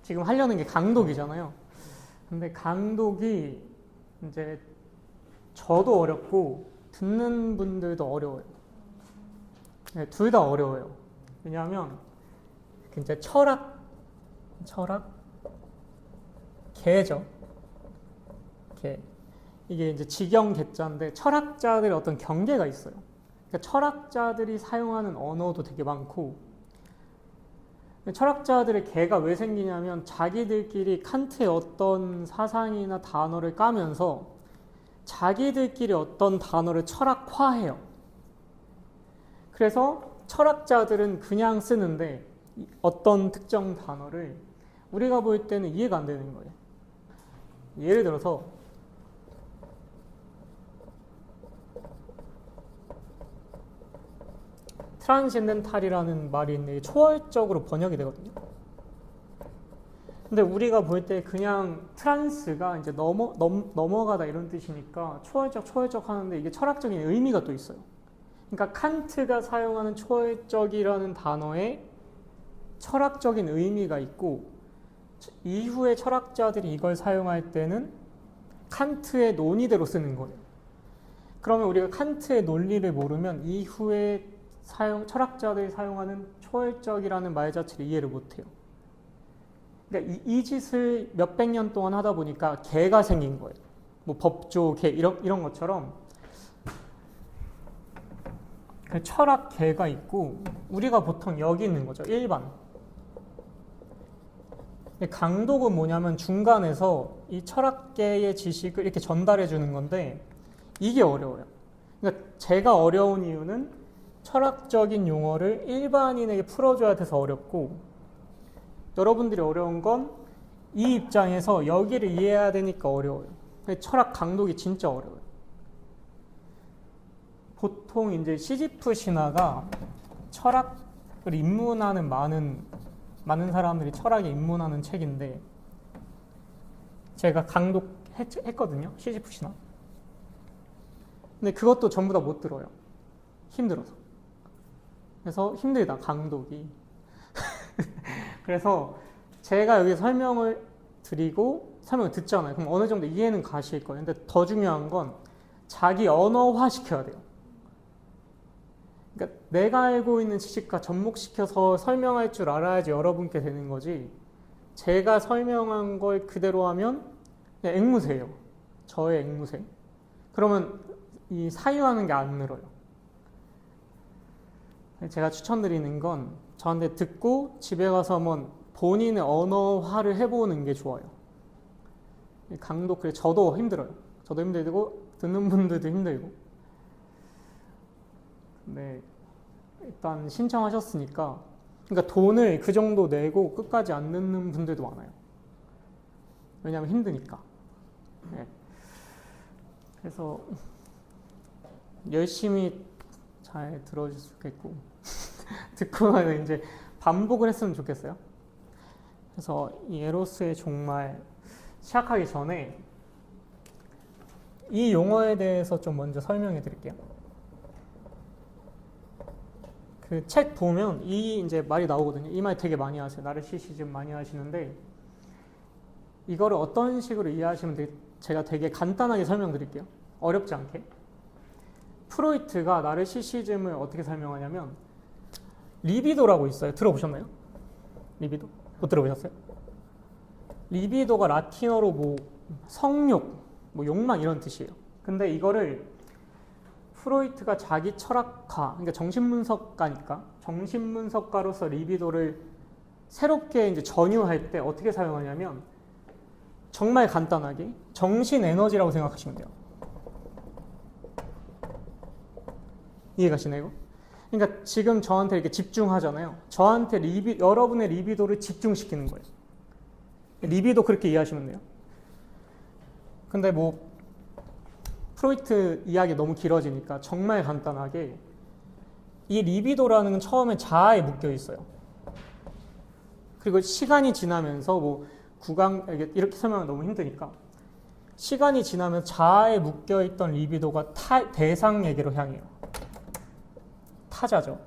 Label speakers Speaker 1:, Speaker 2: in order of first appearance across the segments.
Speaker 1: 지금 하려는 게 강독이잖아요. 근데 강독이 이제 저도 어렵고 듣는 분들도 어려워요. 네, 둘 다 어려워요. 왜냐하면 이제 철학, 개죠. 개. 이게 이제 직영 개자인데 철학자들의 어떤 경계가 있어요. 그러니까 철학자들이 사용하는 언어도 되게 많고, 철학자들의 개가 왜 생기냐면 자기들끼리 칸트의 어떤 사상이나 단어를 까면서 자기들끼리 어떤 단어를 철학화해요. 그래서 철학자들은 그냥 쓰는데 어떤 특정 단어를 우리가 볼 때는 이해가 안 되는 거예요. 예를 들어서 트란센덴탈이라는 말이 있는데 초월적으로 번역이 되거든요. 근데 우리가 볼 때 그냥 트란스가 이제 넘어가다 이런 뜻이니까 초월적 하는데 이게 철학적인 의미가 또 있어요. 그러니까 칸트가 사용하는 초월적이라는 단어에 철학적인 의미가 있고, 이후에 철학자들이 이걸 사용할 때는 칸트의 논의대로 쓰는 거예요. 그러면 우리가 칸트의 논리를 모르면 이후에 철학자들이 사용하는 초월적이라는 말 자체를 이해를 못해요. 그러니까 이 짓을 몇백 년 동안 하다 보니까 개가 생긴 거예요. 뭐 법조, 개 이런 것처럼 철학 개가 있고, 우리가 보통 여기 있는 거죠. 일반. 강독은 뭐냐면 중간에서 이 철학계의 지식을 이렇게 전달해 주는 건데 이게 어려워요. 그러니까 제가 어려운 이유는 철학적인 용어를 일반인에게 풀어줘야 돼서 어렵고, 여러분들이 어려운 건 이 입장에서 여기를 이해해야 되니까 어려워요. 철학 강독이 진짜 어려워요. 보통 이제 시지프 신화가 철학을 입문하는 많은 사람들이 철학에 입문하는 책인데, 제가 강독했거든요. 시지프 신화. 근데 그것도 전부 다 못 들어요. 힘들어서. 그래서 힘들다, 강독이. 그래서 제가 여기 설명을 드리고 설명을 듣잖아요. 그럼 어느 정도 이해는 가실 거예요. 근데 더 중요한 건 자기 언어화 시켜야 돼요. 그러니까 내가 알고 있는 지식과 접목시켜서 설명할 줄 알아야지 여러분께 되는 거지, 제가 설명한 걸 그대로 하면 그냥 앵무새예요. 저의 앵무새. 그러면 이 사유하는 게 안 늘어요. 제가 추천드리는 건 저한테 듣고 집에 가서 한번 본인의 언어화를 해보는 게 좋아요. 강독, 그래 저도 힘들어요. 저도 힘들고 듣는 분들도 힘들고. 네, 일단 신청하셨으니까, 그러니까 돈을 그 정도 내고 끝까지 안 듣는 분들도 많아요. 왜냐하면 힘드니까. 네. 그래서 열심히 잘 들어줄 수 있겠고 듣고 나면 이제 반복을 했으면 좋겠어요. 그래서 이 에로스의 종말 시작하기 전에 이 용어에 대해서 좀 먼저 설명해 드릴게요. 그 책 보면 이 이제 말이 나오거든요. 이 말 되게 많이 하세요. 나르시시즘 많이 하시는데, 이거를 어떤 식으로 이해하시면 제가 되게 간단하게 설명드릴게요. 어렵지 않게. 프로이트가 나르시시즘을 어떻게 설명하냐면 리비도라고 있어요. 들어보셨나요? 리비도? 못 들어보셨어요? 리비도가 라틴어로 뭐 성욕, 뭐 욕망 이런 뜻이에요. 근데 이거를 프로이트가 자기 철학가, 그러니까 정신분석가니까 정신분석가로서 리비도를 새롭게 이제 전유할 때 어떻게 사용하냐면 정말 간단하게 정신 에너지라고 생각하시면 돼요. 이해가시나요? 그러니까 지금 저한테 이렇게 집중하잖아요. 저한테 여러분의 리비도를 집중시키는 거예요. 리비도 그렇게 이해하시면 돼요. 근데 뭐 프로이트 이야기 너무 길어지니까 정말 간단하게 이 리비도라는 건 처음에 자아에 묶여 있어요. 그리고 시간이 지나면서 뭐 이렇게 설명하면 너무 힘드니까 시간이 지나면 자아에 묶여 있던 리비도가 대상에게로 향해요. 타자죠.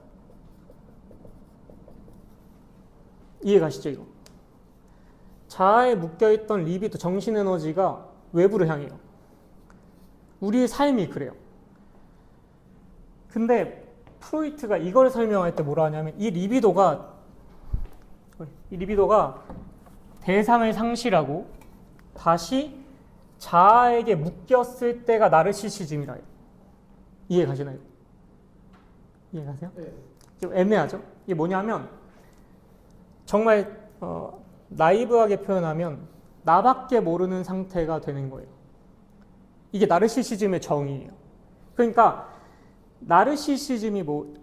Speaker 1: 이해 가시죠, 이거? 자아에 묶여있던 리비도 정신 에너지가 외부로 향해요. 우리의 삶이 그래요. 근데 프로이트가 이걸 설명할 때 뭐라 하냐면 이 리비도가 대상을 상실하고 다시 자아에게 묶였을 때가 나르시시즘이라 해요. 이해 가시나요? 이해 가세요?
Speaker 2: 네.
Speaker 1: 좀 애매하죠? 이게 뭐냐면 정말 나이브하게 표현하면 나밖에 모르는 상태가 되는 거예요. 이게 나르시시즘의 정의예요. 그러니까 나르시시즘이 뭐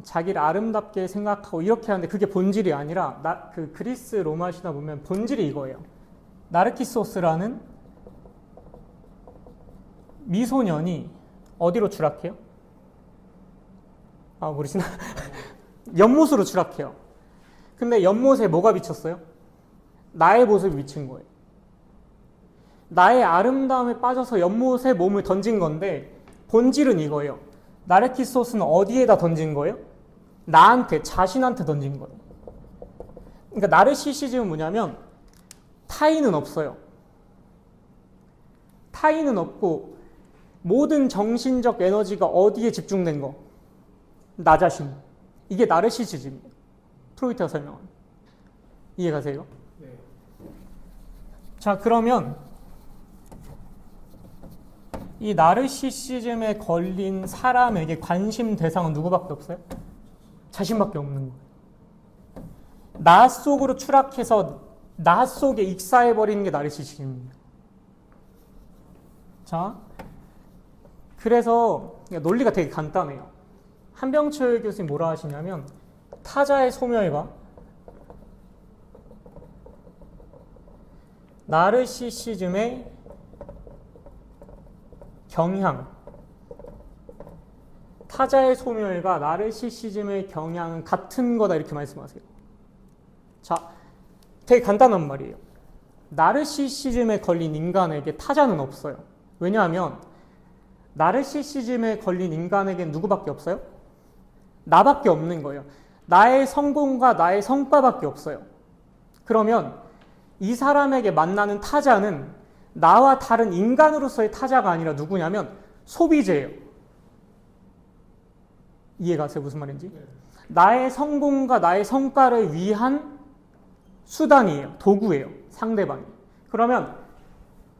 Speaker 1: 자기를 아름답게 생각하고 이렇게 하는데 그게 본질이 아니라 그 그리스 로마 신화 보면 본질이 이거예요. 나르키소스라는 미소년이 어디로 추락해요? 모르시나? 연못으로 추락해요. 근데 연못에 뭐가 비쳤어요? 나의 모습이 비친 거예요. 나의 아름다움에 빠져서 연못에 몸을 던진 건데 본질은 이거예요. 나르키소스는 어디에다 던진 거예요? 나한테, 자신한테 던진 거예요. 그러니까 나르시시즘은 뭐냐면 타인은 없어요. 타인은 없고 모든 정신적 에너지가 어디에 집중된 거? 나 자신. 이게 나르시시즘이에요. 프로이트가 설명한. 이해가세요?
Speaker 2: 네.
Speaker 1: 자, 그러면 이 나르시시즘에 걸린 사람에게 관심 대상은 누구밖에 없어요? 자신밖에 없는 거예요. 나 속으로 추락해서 나 속에 익사해버리는 게 나르시시즘이에요. 자, 그래서 논리가 되게 간단해요. 한병철 교수님 뭐라 하시냐면 타자의 소멸과 나르시시즘의 경향, 타자의 소멸과 나르시시즘의 경향은 같은 거다 이렇게 말씀하세요. 자, 되게 간단한 말이에요. 나르시시즘에 걸린 인간에게 타자는 없어요. 왜냐하면 나르시시즘에 걸린 인간에겐 누구밖에 없어요? 나밖에 없는 거예요. 나의 성공과 나의 성과밖에 없어요. 그러면 이 사람에게 만나는 타자는 나와 다른 인간으로서의 타자가 아니라 누구냐면 소비재예요. 이해가세요? 무슨 말인지?
Speaker 2: 네.
Speaker 1: 나의 성공과 나의 성과를 위한 수단이에요. 도구예요. 상대방이. 그러면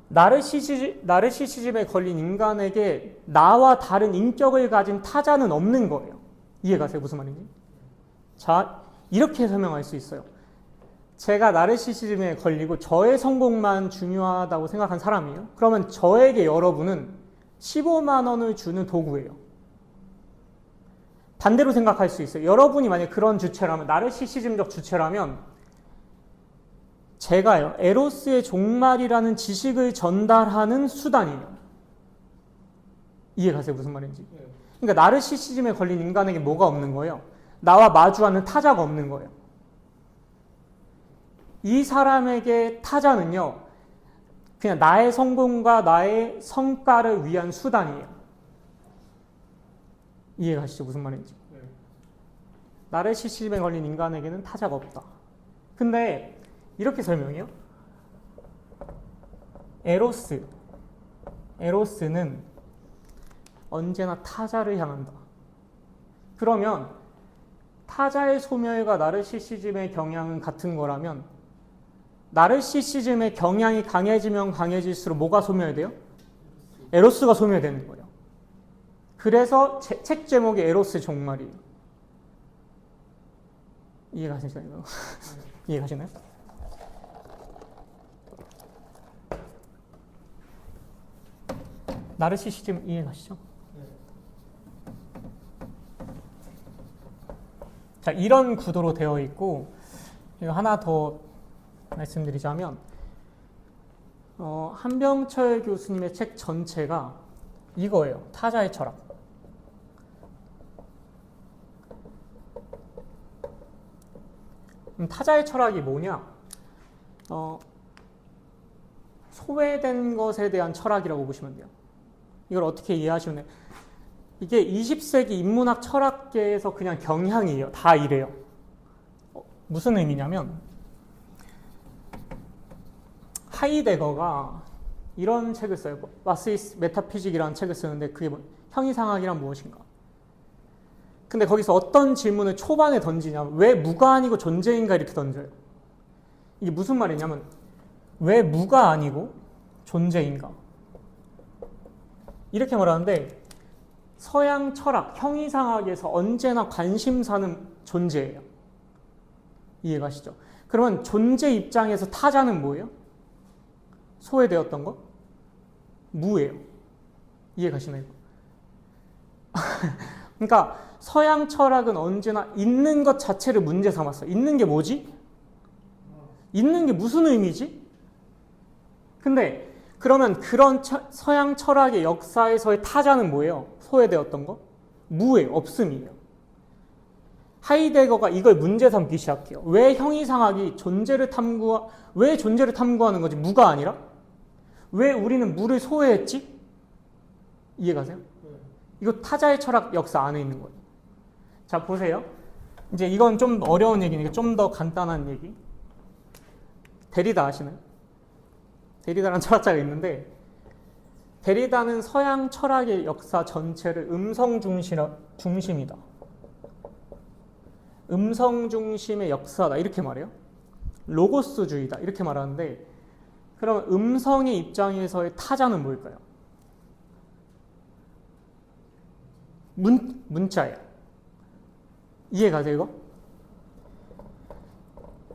Speaker 1: 나르시시즘에 걸린 인간에게 나와 다른 인격을 가진 타자는 없는 거예요. 이해가세요? 무슨 말인지? 자, 이렇게 설명할 수 있어요. 제가 나르시시즘에 걸리고 저의 성공만 중요하다고 생각한 사람이에요. 그러면 저에게 여러분은 15만 원을 주는 도구예요. 반대로 생각할 수 있어요. 여러분이 만약 그런 주체라면, 나르시시즘적 주체라면 제가요, 에로스의 종말이라는 지식을 전달하는 수단이에요. 이해가세요? 무슨 말인지? 그러니까 나르시시즘에 걸린 인간에게 뭐가 없는 거예요? 나와 마주하는 타자가 없는 거예요. 이 사람에게 타자는요, 그냥 나의 성공과 나의 성과를 위한 수단이에요. 이해가시죠? 무슨 말인지?
Speaker 2: 네.
Speaker 1: 나르시시즘에 걸린 인간에게는 타자가 없다. 근데 이렇게 설명해요. 에로스는 언제나 타자를 향한다. 그러면 타자의 소멸과 나르시시즘의 경향은 같은 거라면 나르시시즘의 경향이 강해지면 강해질수록 뭐가 소멸돼요? 에로스가 소멸되는 거예요. 그래서 책 제목이 에로스 종말이에요. 이해가시나요? 이해가시나요? 나르시시즘 이해가시죠? 자, 이런 구도로 되어 있고, 이거 하나 더 말씀드리자면, 한병철 교수님의 책 전체가 이거예요. 타자의 철학. 타자의 철학이 뭐냐? 소외된 것에 대한 철학이라고 보시면 돼요. 이걸 어떻게 이해하시면 돼요? 이게 20세기 인문학 철학계에서 그냥 경향이에요. 다 이래요. 무슨 의미냐면 하이데거가 이런 책을 써요. Was is Metaphysics이라는 책을 쓰는데 그게 형이상학이란 무엇인가? 근데 거기서 어떤 질문을 초반에 던지냐면 왜 무가 아니고 존재인가 이렇게 던져요. 이게 무슨 말이냐면 왜 무가 아니고 존재인가? 이렇게 말하는데 서양 철학, 형이상학에서 언제나 관심사는 존재예요. 이해가시죠? 그러면 존재 입장에서 타자는 뭐예요? 소외되었던 거? 무예요. 이해가시나요? 그러니까 서양 철학은 언제나 있는 것 자체를 문제 삼았어요. 있는 게 뭐지? 있는 게 무슨 의미지? 근데 그러면 그런 서양 철학의 역사에서의 타자는 뭐예요? 소외되었던 거? 무예요. 없음이에요. 하이데거가 이걸 문제 삼기 시작해요. 왜 형이상학이 왜 존재를 탐구하는 거지? 무가 아니라? 왜 우리는 무를 소외했지? 이해가세요? 이거 타자의 철학 역사 안에 있는 거예요. 자, 보세요. 이제 이건 좀 어려운 얘기니까 좀 더 간단한 얘기. 데리다 아시나요? 데리다라는 철학자가 있는데 데리다는 서양 철학의 역사 전체를 음성 중심이다. 음성 중심의 역사다. 이렇게 말해요. 로고스주의다. 이렇게 말하는데 그럼 음성의 입장에서의 타자는 뭘까요? 문자예요. 이해가세요, 이거?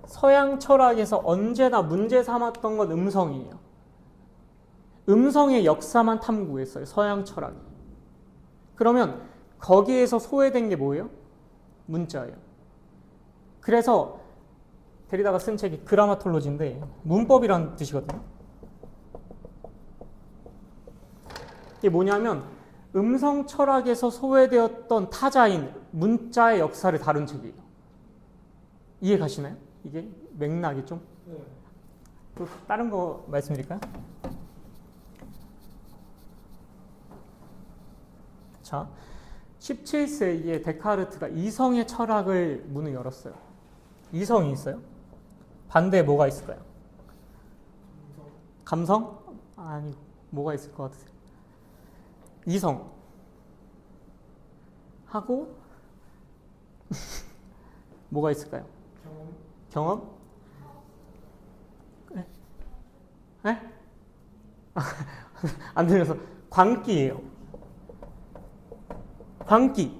Speaker 1: 서양 철학에서 언제나 문제 삼았던 건 음성이에요. 음성의 역사만 탐구했어요, 서양 철학이. 그러면 거기에서 소외된 게 뭐예요? 문자예요. 그래서 데리다가 쓴 책이 그라마톨로지인데 문법이라는 뜻이거든요. 이게 뭐냐면 음성 철학에서 소외되었던 타자인 문자의 역사를 다룬 책이에요. 이해 가시나요? 이게 맥락이 좀? 또 다른 거 말씀드릴까요? 자, 17세기에 데카르트가 이성의 철학을 문을 열었어요. 이성이 있어요? 반대에 뭐가 있을까요? 감성? 아니, 뭐가 있을 것 같으세요? 이성 하고 뭐가 있을까요? 경험? 네? 네? 안 들려서 광기예요. 광기.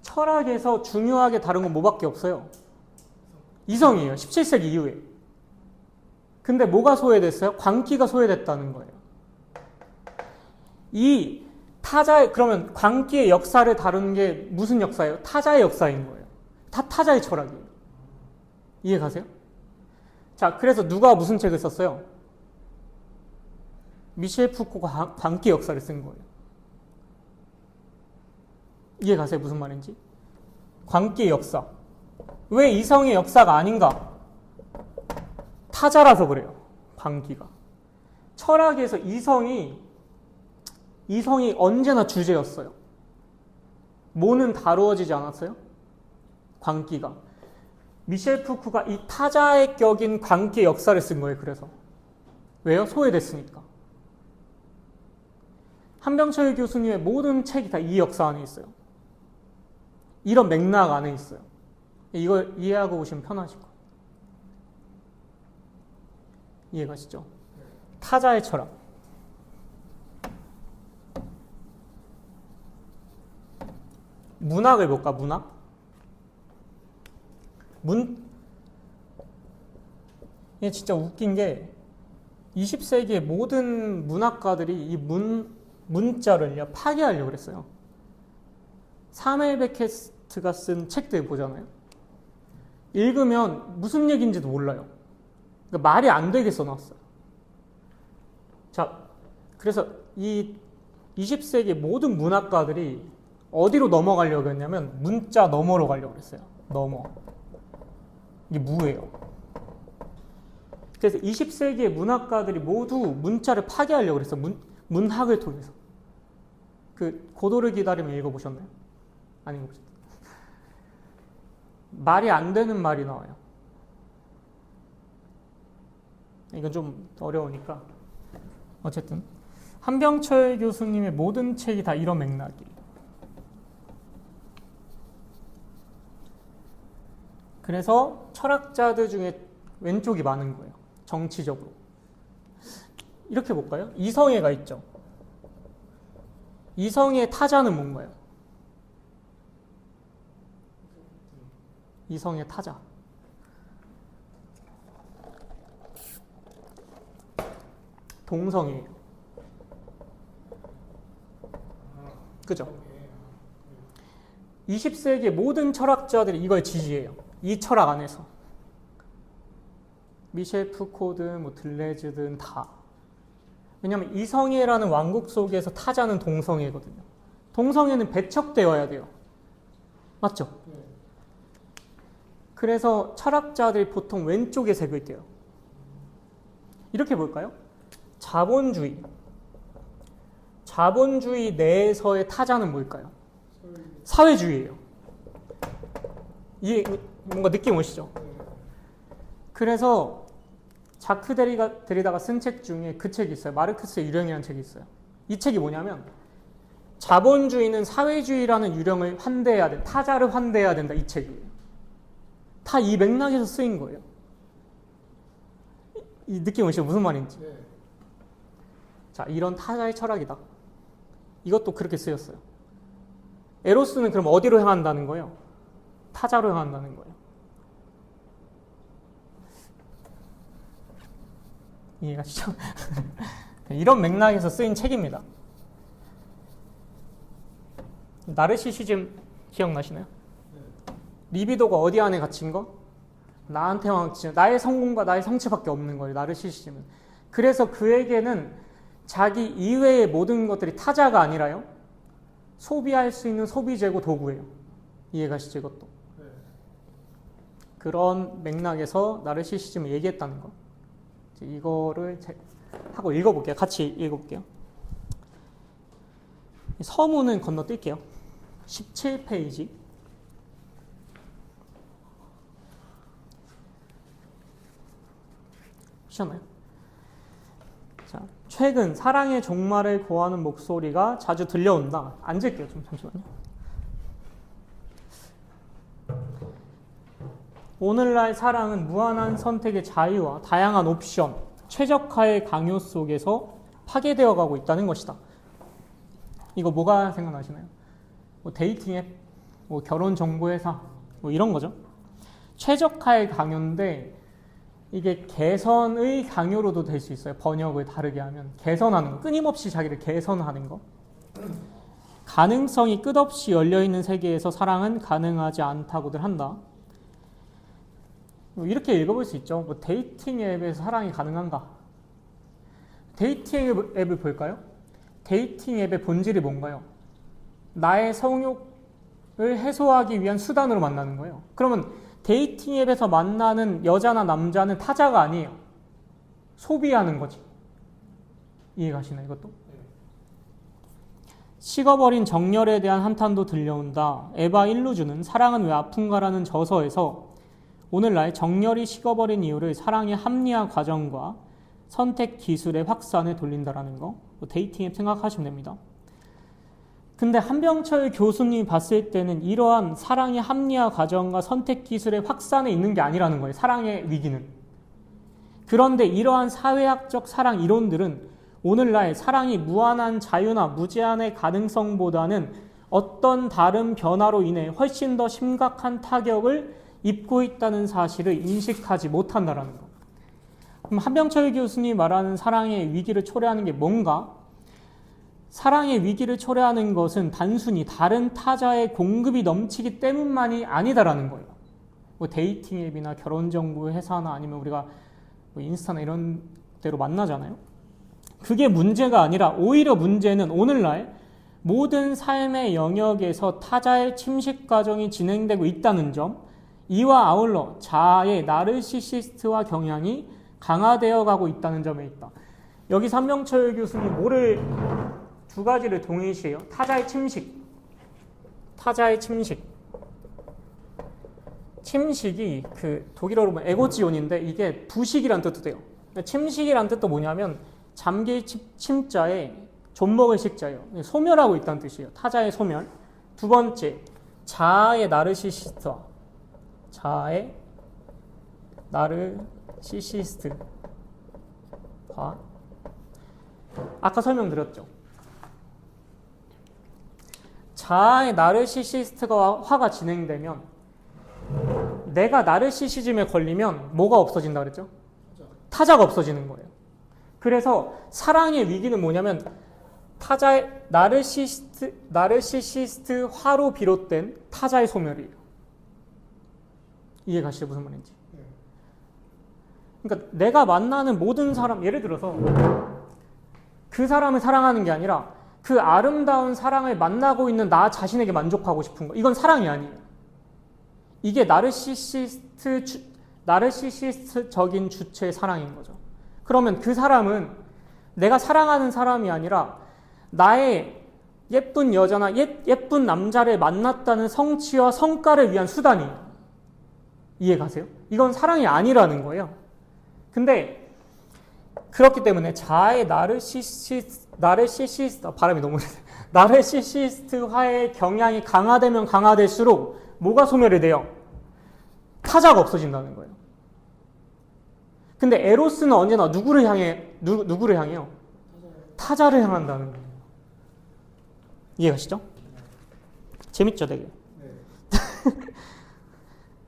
Speaker 1: 철학에서 중요하게 다룬 건 뭐밖에 없어요? 이성이에요. 17세기 이후에. 근데 뭐가 소외됐어요? 광기가 소외됐다는 거예요. 이 타자의, 그러면 광기의 역사를 다루는 게 무슨 역사예요? 타자의 역사인 거예요. 다 타자의 철학이에요. 이해 가세요? 자, 그래서 누가 무슨 책을 썼어요? 미셸 푸코가 광기 역사를 쓴 거예요. 이해 가세요? 무슨 말인지? 광기의 역사. 왜 이성의 역사가 아닌가? 타자라서 그래요. 광기가. 철학에서 이성이 언제나 주제였어요. 뭐는 다루어지지 않았어요? 광기가. 미셸 푸코가 이 타자의 격인 광기의 역사를 쓴 거예요. 그래서. 왜요? 소외됐으니까. 한병철 교수님의 모든 책이 다 이 역사 안에 있어요. 이런 맥락 안에 있어요. 이걸 이해하고 오시면 편하실 거예요. 이해가시죠? 타자의 철학. 문학을 볼까? 문학? 이게 진짜 웃긴 게 20세기의 모든 문학가들이 이 문자를요 파괴하려고 그랬어요. 사멜 베케트가 쓴 책들 보잖아요. 읽으면 무슨 얘기인지도 몰라요. 그러니까 말이 안 되게 써놨어요. 자, 그래서 이 20세기 모든 문학가들이 어디로 넘어가려고 했냐면 문자 너머로 가려고 했어요. 너머. 이게 무예요. 그래서 20세기의 문학가들이 모두 문자를 파괴하려고 했어요. 문학을 통해서. 그 고도를 기다리면 읽어보셨나요? 안 읽어보셨나요? 말이 안 되는 말이 나와요. 이건 좀 어려우니까 어쨌든 한병철 교수님의 모든 책이 다 이런 맥락이에요. 그래서 철학자들 중에 왼쪽이 많은 거예요. 정치적으로. 이렇게 볼까요? 이성애가 있죠. 이성의 타자는 뭔가요? 이성의 타자. 동성애예요. 그죠? 20세기 모든 철학자들이 이걸 지지해요. 이 철학 안에서. 미셸 푸코든 뭐 들레즈든 다. 왜냐하면 이성애라는 왕국 속에서 타자는 동성애거든요. 동성애는 배척되어야 돼요. 맞죠? 그래서 철학자들이 보통 왼쪽에 색을 떼요. 이렇게 볼까요? 자본주의. 자본주의 내에서의 타자는 뭘까요? 사회주의예요. 이게 뭔가 느낌 오시죠? 그래서 자크 데리다가 쓴 책 중에 그 책이 있어요. 마르크스의 유령이라는 책이 있어요. 이 책이 뭐냐면 자본주의는 사회주의라는 유령을 환대해야 된다. 타자를 환대해야 된다. 이 책이에요. 다 이 맥락에서 쓰인 거예요. 이 느낌 오시죠? 무슨 말인지. 네. 자, 이런 타자의 철학이다. 이것도 그렇게 쓰였어요. 에로스는 그럼 어디로 향한다는 거예요? 타자로 향한다는 거예요. 이해가시죠? 이런 맥락에서 쓰인 책입니다. 나르시시즘 기억나시나요? 리비도가 어디 안에 갇힌 거? 나한테만 갇힌 나의 성공과 나의 성취밖에 없는 거예요. 나르시시즘은. 그래서 그에게는 자기 이외의 모든 것들이 타자가 아니라요. 소비할 수 있는 소비재고 도구예요. 이해가시죠? 이것도. 그런 맥락에서 나르시시즘을 얘기했다는 거. 이거를 하고 읽어볼게요. 같이 읽어볼게요. 서문은 건너뛸게요. 17페이지. 보셨나요? 자, 최근 사랑의 종말을 고하는 목소리가 자주 들려온다. 앉을게요. 좀 잠시만요. 오늘날 사랑은 무한한 선택의 자유와 다양한 옵션, 최적화의 강요 속에서 파괴되어 가고 있다는 것이다. 이거 뭐가 생각나시나요? 뭐 데이팅 앱, 뭐 결혼 정보 회사, 뭐 이런 거죠. 최적화의 강요인데 이게 개선의 강요로도 될 수 있어요. 번역을 다르게 하면 개선하는 거, 끊임없이 자기를 개선하는 거. 가능성이 끝없이 열려있는 세계에서 사랑은 가능하지 않다고들 한다. 이렇게 읽어볼 수 있죠. 뭐 데이팅 앱에서 사랑이 가능한가? 데이팅 앱을 볼까요? 데이팅 앱의 본질이 뭔가요? 나의 성욕을 해소하기 위한 수단으로 만나는 거예요. 그러면 데이팅 앱에서 만나는 여자나 남자는 타자가 아니에요. 소비하는 거지. 이해가시나요, 이것도? 식어버린 정열에 대한 한탄도 들려온다. 에바 일루주는 사랑은 왜 아픈가라는 저서에서 오늘날 정열이 식어버린 이유를 사랑의 합리화 과정과 선택 기술의 확산에 돌린다라는 거. 데이팅 앱 생각하시면 됩니다. 근데 한병철 교수님이 봤을 때는 이러한 사랑의 합리화 과정과 선택 기술의 확산에 있는 게 아니라는 거예요. 사랑의 위기는. 그런데 이러한 사회학적 사랑 이론들은 오늘날 사랑이 무한한 자유나 무제한의 가능성보다는 어떤 다른 변화로 인해 훨씬 더 심각한 타격을 입고 있다는 사실을 인식하지 못한다는 거. 그럼 한병철 교수님이 말하는 사랑의 위기를 초래하는 게 뭔가? 사랑의 위기를 초래하는 것은 단순히 다른 타자의 공급이 넘치기 때문만이 아니다라는 거예요. 뭐 데이팅 앱이나 결혼정보 회사나 아니면 우리가 뭐 인스타나 이런 데로 만나잖아요. 그게 문제가 아니라 오히려 문제는 오늘날 모든 삶의 영역에서 타자의 침식 과정이 진행되고 있다는 점, 이와 아울러 자아의 나르시시스트화 경향이 강화되어 가고 있다는 점에 있다. 여기 한병철 교수님 뭐를 두 가지를 동일시해요. 타자의 침식. 타자의 침식. 침식이 그 독일어로 보면 에고지온인데 이게 부식이란 뜻도 돼요. 침식이란 뜻도 뭐냐면 잠길 침자에 존먹을 식자예요. 소멸하고 있다는 뜻이에요. 타자의 소멸. 두 번째, 자아의 나르시시스트화. 자아의 나르시시스트화. 아까 설명드렸죠. 자아의 나르시시스트화가 진행되면 내가 나르시시즘에 걸리면 뭐가 없어진다 그랬죠? 타자가 없어지는 거예요. 그래서 사랑의 위기는 뭐냐면 타자의 나르시시스트화로 비롯된 타자의 소멸이에요. 이해가시죠? 무슨 말인지. 그러니까 내가 만나는 모든 사람, 예를 들어서 그 사람을 사랑하는 게 아니라 그 아름다운 사랑을 만나고 있는 나 자신에게 만족하고 싶은 거. 이건 사랑이 아니에요. 이게 나르시시스트적인 주체의 사랑인 거죠. 그러면 그 사람은 내가 사랑하는 사람이 아니라 나의 예쁜 여자나 예쁜 남자를 만났다는 성취와 성과를 위한 수단이에요. 이해가세요? 이건 사랑이 아니라는 거예요. 근데 그렇기 때문에 자아의 나르시시스트화의 경향이 강화되면 강화될수록 뭐가 소멸이 돼요? 타자가 없어진다는 거예요. 근데 에로스는 언제나 누구를 향해요? 타자를 향한다는 거예요. 이해가시죠? 재밌죠, 되게?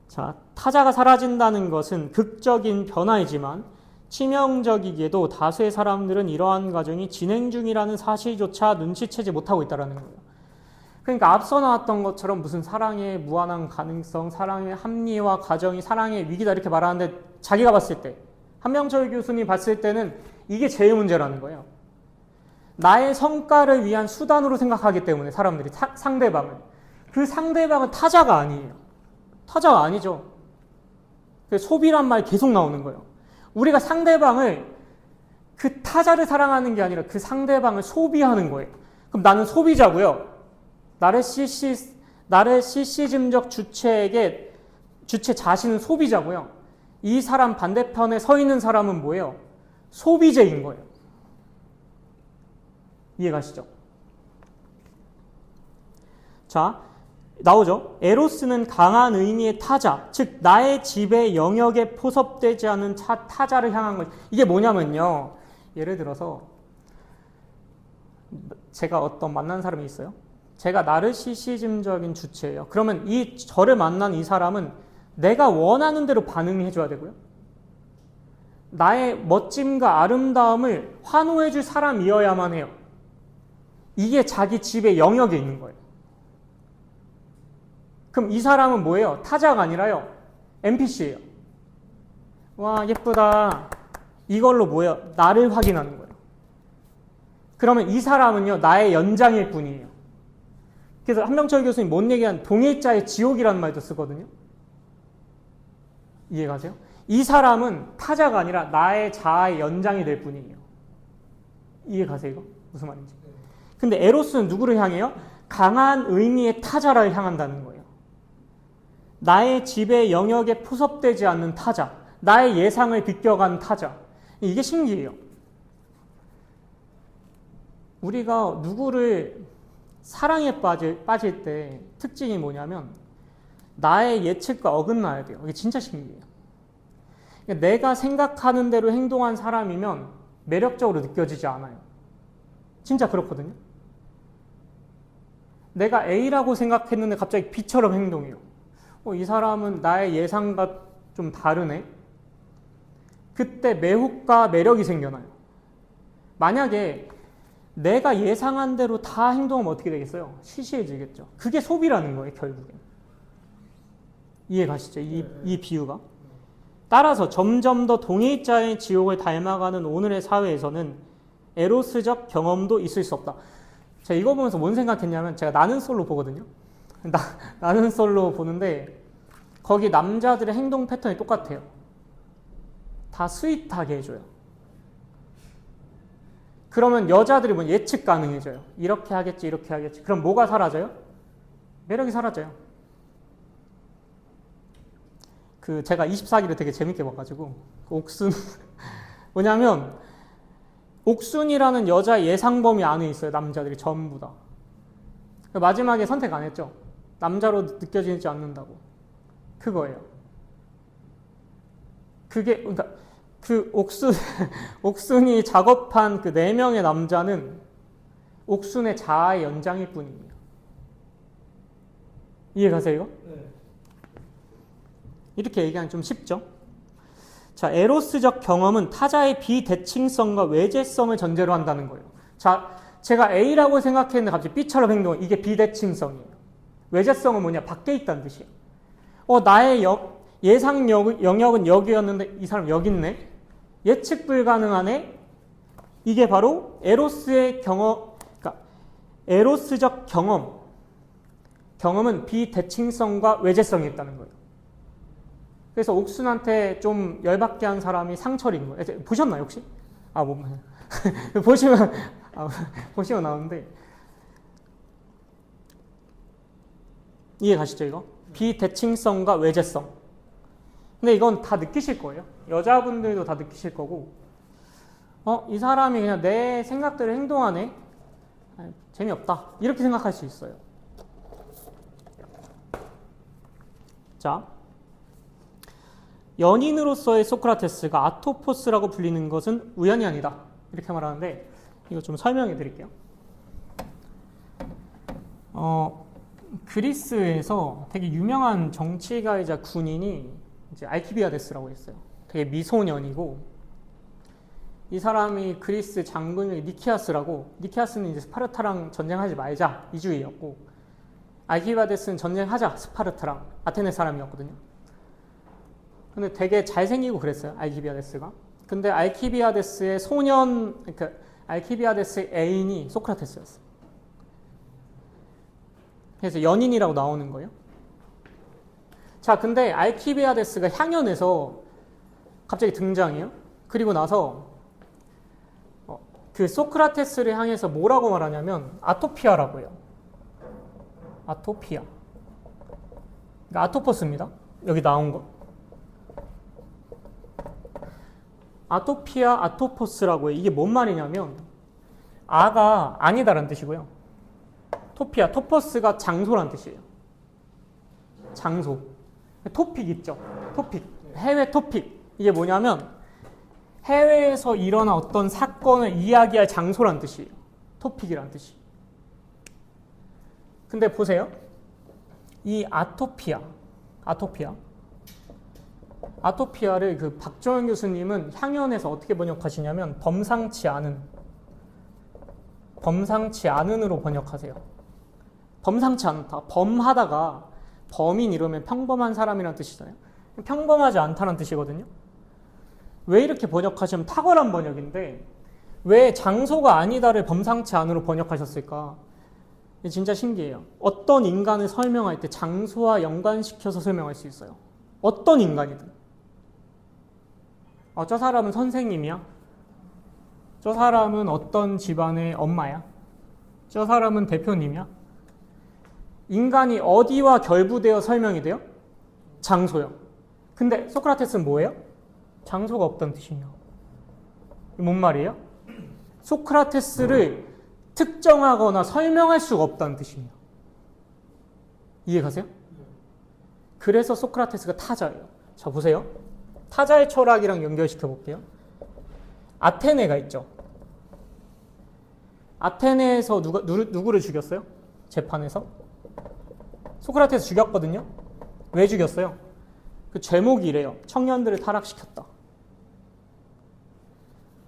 Speaker 1: 자, 타자가 사라진다는 것은 극적인 변화이지만 치명적이게도 다수의 사람들은 이러한 과정이 진행 중이라는 사실조차 눈치채지 못하고 있다는 거예요. 그러니까 앞서 나왔던 것처럼 무슨 사랑의 무한한 가능성, 사랑의 합리화 과정이 사랑의 위기다 이렇게 말하는데 자기가 봤을 때, 한명철 교수님이 봤을 때는 이게 제일 문제라는 거예요. 나의 성과를 위한 수단으로 생각하기 때문에 사람들이 상대방을. 그 상대방은 타자가 아니에요. 타자가 아니죠. 소비란 말 계속 나오는 거예요. 우리가 상대방을 그 타자를 사랑하는 게 아니라 그 상대방을 소비하는 거예요. 그럼 나는 소비자고요. 나르시시즘적 주체 자신은 소비자고요. 이 사람 반대편에 서 있는 사람은 뭐예요? 소비재인 거예요. 이해가시죠? 자, 나오죠? 에로스는 강한 의미의 타자, 즉 나의 지배 영역에 포섭되지 않은 타자를 향한 것. 이게 뭐냐면요. 예를 들어서 제가 어떤 만난 사람이 있어요. 제가 나르시시즘적인 주체예요. 그러면 저를 만난 이 사람은 내가 원하는 대로 반응해 줘야 되고요. 나의 멋짐과 아름다움을 환호해 줄 사람이어야만 해요. 이게 자기 지배 영역에 있는 거예요. 그럼 이 사람은 뭐예요? 타자가 아니라요. NPC예요. 와, 예쁘다. 이걸로 뭐예요? 나를 확인하는 거예요. 그러면 이 사람은요, 나의 연장일 뿐이에요. 그래서 한명철 교수님 뭔 얘기한 동일자의 지옥이라는 말도 쓰거든요. 이해가세요? 이 사람은 타자가 아니라 나의 자아의 연장이 될 뿐이에요. 이해가세요? 이거? 무슨 말인지. 근데 에로스는 누구를 향해요? 강한 의미의 타자를 향한다는 거예요. 나의 지배 영역에 포섭되지 않는 타자, 나의 예상을 비껴간 타자. 이게 신기해요. 우리가 누구를 사랑에 빠질 때 특징이 뭐냐면 나의 예측과 어긋나야 돼요. 이게 진짜 신기해요. 그러니까 내가 생각하는 대로 행동한 사람이면 매력적으로 느껴지지 않아요. 진짜 그렇거든요. 내가 A라고 생각했는데 갑자기 B처럼 행동해요. 이 사람은 나의 예상과 좀 다르네. 그때 매혹과 매력이 생겨나요. 만약에 내가 예상한 대로 다 행동하면 어떻게 되겠어요? 시시해지겠죠. 그게 소비라는 거예요, 결국엔. 이해가시죠? 이 비유가. 따라서 점점 더 동일자의 지옥을 닮아가는 오늘의 사회에서는 에로스적 경험도 있을 수 없다. 제가 이거 보면서 뭔 생각했냐면 제가 나는 솔로 보거든요. 나는 솔로 보는데 거기 남자들의 행동 패턴이 똑같아요. 다 스윗하게 해줘요. 그러면 여자들이 뭐 예측 가능해져요. 이렇게 하겠지, 이렇게 하겠지. 그럼 뭐가 사라져요? 매력이 사라져요. 제가 24기를 되게 재밌게 봐가지고 옥순 뭐냐면 옥순이라는 여자 예상 범위 안에 있어요. 남자들이 전부 다. 마지막에 선택 안 했죠. 남자로 느껴지지 않는다고. 그거예요. 그게 그러니까 그 옥순이 작업한 그 4명의 남자는 옥순의 자아의 연장일 뿐이에요. 이해가세요? 네. 이렇게 얘기하면 좀 쉽죠? 자, 에로스적 경험은 타자의 비대칭성과 외제성을 전제로 한다는 거예요. 자, 제가 A라고 생각했는데 갑자기 B처럼 행동해. 이게 비대칭성이에요. 외제성은 뭐냐? 밖에 있다는 뜻이에요. 나의 예상 영역은 여기였는데 이 사람 여기 있네? 예측 불가능하네? 이게 바로 에로스의 경험, 그러니까 에로스적 경험은 비대칭성과 외제성이 있다는 거예요. 그래서 옥순한테 좀 열받게 한 사람이 상철인 거예요. 보셨나요, 혹시? 보시면 나오는데. 이해 가시죠, 이거? 비대칭성과 외제성. 근데 이건 다 느끼실 거예요. 여자분들도 다 느끼실 거고, 이 사람이 그냥 내 생각대로 행동하네? 재미없다. 이렇게 생각할 수 있어요. 자, 연인으로서의 소크라테스가 아토포스라고 불리는 것은 우연이 아니다. 이렇게 말하는데, 이거 좀 설명해 드릴게요. 그리스에서 되게 유명한 정치가이자 군인이 이제 알키비아데스라고 있어요. 되게 미소년이고, 이 사람이 그리스 장군이 니키아스는 이제 스파르타랑 전쟁하지 말자 이주의였고, 알키비아데스는 전쟁하자 스파르타랑 아테네 사람이었거든요. 근데 되게 잘생기고 그랬어요, 알키비아데스가. 근데 알키비아데스의 그러니까 알키비아데스의 애인이 소크라테스였어요. 그래서 연인이라고 나오는 거예요. 자, 근데 알키비아데스가 향연에서 갑자기 등장해요. 그리고 나서 그 소크라테스를 향해서 뭐라고 말하냐면 아토피아라고 해요. 아토피아. 그러니까 아토포스입니다. 여기 나온 거. 아토피아, 아토포스라고 해요. 이게 뭔 말이냐면 아가 아니다라는 뜻이고요. 토피아, 토포스가 장소란 뜻이에요. 장소. 토픽 있죠? 토픽. 해외 토픽. 이게 뭐냐면 해외에서 일어난 어떤 사건을 이야기할 장소란 뜻이에요. 토픽이란 뜻이. 근데 보세요. 이 아토피아를 그 박정현 교수님은 향연에서 어떻게 번역하시냐면 범상치 않은으로 번역하세요. 범상치 않다. 범하다가 범인 이러면 평범한 사람이라는 뜻이잖아요. 평범하지 않다는 뜻이거든요. 왜 이렇게 번역하시면 탁월한 번역인데 왜 장소가 아니다를 범상치 않으로 번역하셨을까? 진짜 신기해요. 어떤 인간을 설명할 때 장소와 연관시켜서 설명할 수 있어요. 어떤 인간이든. 저 사람은 선생님이야? 저 사람은 어떤 집안의 엄마야? 저 사람은 대표님이야? 인간이 어디와 결부되어 설명이 돼요? 장소요. 근데 소크라테스는 뭐예요? 장소가 없다는 뜻이냐? 뭔 말이에요? 소크라테스를 특정하거나 설명할 수가 없다는 뜻이냐? 이해 가세요? 그래서 소크라테스가 타자예요. 자, 보세요. 타자의 철학이랑 연결시켜 볼게요. 아테네가 있죠. 아테네에서 누구를 죽였어요? 재판에서? 소크라테스 죽였거든요. 왜 죽였어요? 그 제목이 이래요. 청년들을 타락시켰다.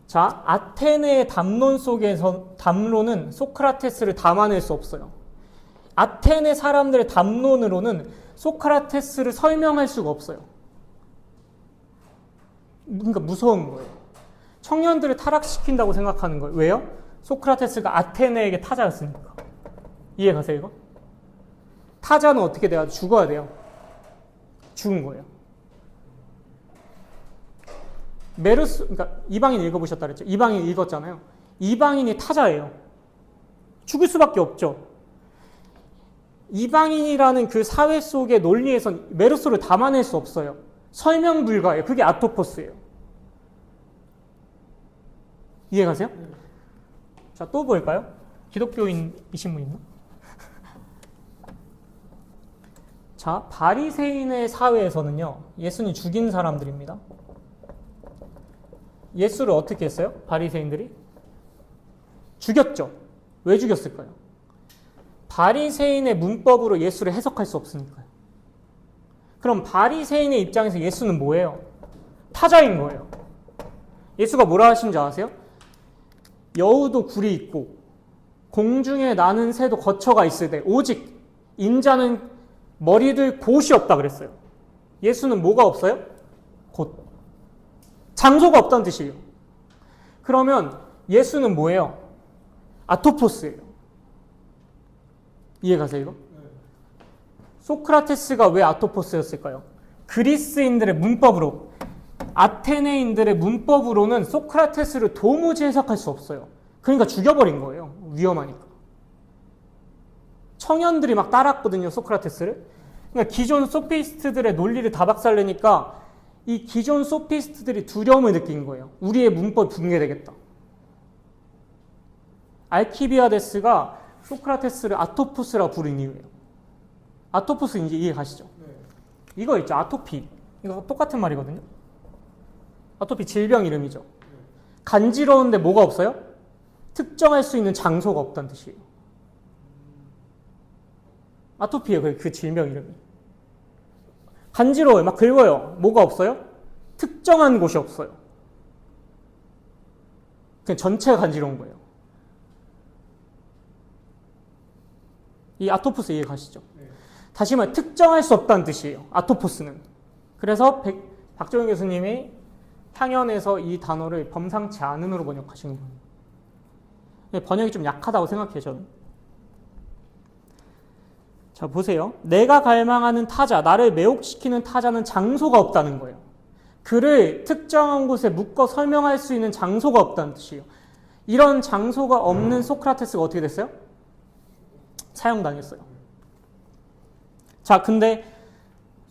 Speaker 1: 자, 아테네의 담론 속에서 담론은 소크라테스를 담아낼 수 없어요. 아테네 사람들의 담론으로는 소크라테스를 설명할 수가 없어요. 그러니까 무서운 거예요. 청년들을 타락시킨다고 생각하는 거예요. 왜요? 소크라테스가 아테네에게 타자였으니까. 이해 가세요, 이거? 타자는 어떻게 돼야 죽어야 돼요. 죽은 거예요. 그러니까 이방인 읽어보셨다 그랬죠? 이방인 읽었잖아요. 이방인이 타자예요. 죽을 수밖에 없죠. 이방인이라는 그 사회 속의 논리에선 메르소를 담아낼 수 없어요. 설명 불가예요. 그게 아토포스예요. 이해가세요? 자, 또 볼까요? 기독교인이신 분 있나? 자, 바리새인의 사회에서는요, 예수님 죽인 사람들입니다. 예수를 어떻게 했어요? 바리새인들이? 죽였죠. 왜 죽였을까요? 바리새인의 문법으로 예수를 해석할 수 없으니까요. 그럼 바리새인의 입장에서 예수는 뭐예요? 타자인 거예요. 예수가 뭐라 하신지 아세요? 여우도 굴이 있고 공중에 나는 새도 거처가 있을 때 오직 인자는 머리들 곳이 없다 그랬어요. 예수는 뭐가 없어요? 곳. 장소가 없다는 뜻이에요. 그러면 예수는 뭐예요? 아토포스예요. 이해가세요 이거? 소크라테스가 왜 아토포스였을까요? 그리스인들의 문법으로, 아테네인들의 문법으로는 소크라테스를 도무지 해석할 수 없어요. 그러니까 죽여버린 거예요. 위험하니까. 청년들이 막 따랐거든요, 소크라테스를. 그러니까 기존 소피스트들의 논리를 다 박살내니까 이 기존 소피스트들이 두려움을 느낀 거예요. 우리의 문법이 붕괴되겠다. 알키비아데스가 소크라테스를 아토포스라고 부른 이유예요. 아토포스 이제 이해 가시죠? 이거 있죠, 아토피. 이거 똑같은 말이거든요. 아토피 질병 이름이죠. 간지러운데 뭐가 없어요? 특정할 수 있는 장소가 없다는 뜻이에요. 아토피예요, 그 질병 이름이. 간지러워요, 막 긁어요. 뭐가 없어요? 특정한 곳이 없어요. 그냥 전체가 간지러운 거예요. 이 아토포스 이해 가시죠? 다시 말해 특정할 수 없다는 뜻이에요. 아토포스는. 그래서 박정희 교수님이 향연에서 이 단어를 범상치 않은으로 번역하신 거예요. 번역이 좀 약하다고 생각해요, 저는. 자, 보세요. 내가 갈망하는 타자, 나를 매혹시키는 타자는 장소가 없다는 거예요. 그를 특정한 곳에 묶어 설명할 수 있는 장소가 없다는 뜻이에요. 이런 장소가 없는 소크라테스가 어떻게 됐어요? 사형당했어요. 자, 근데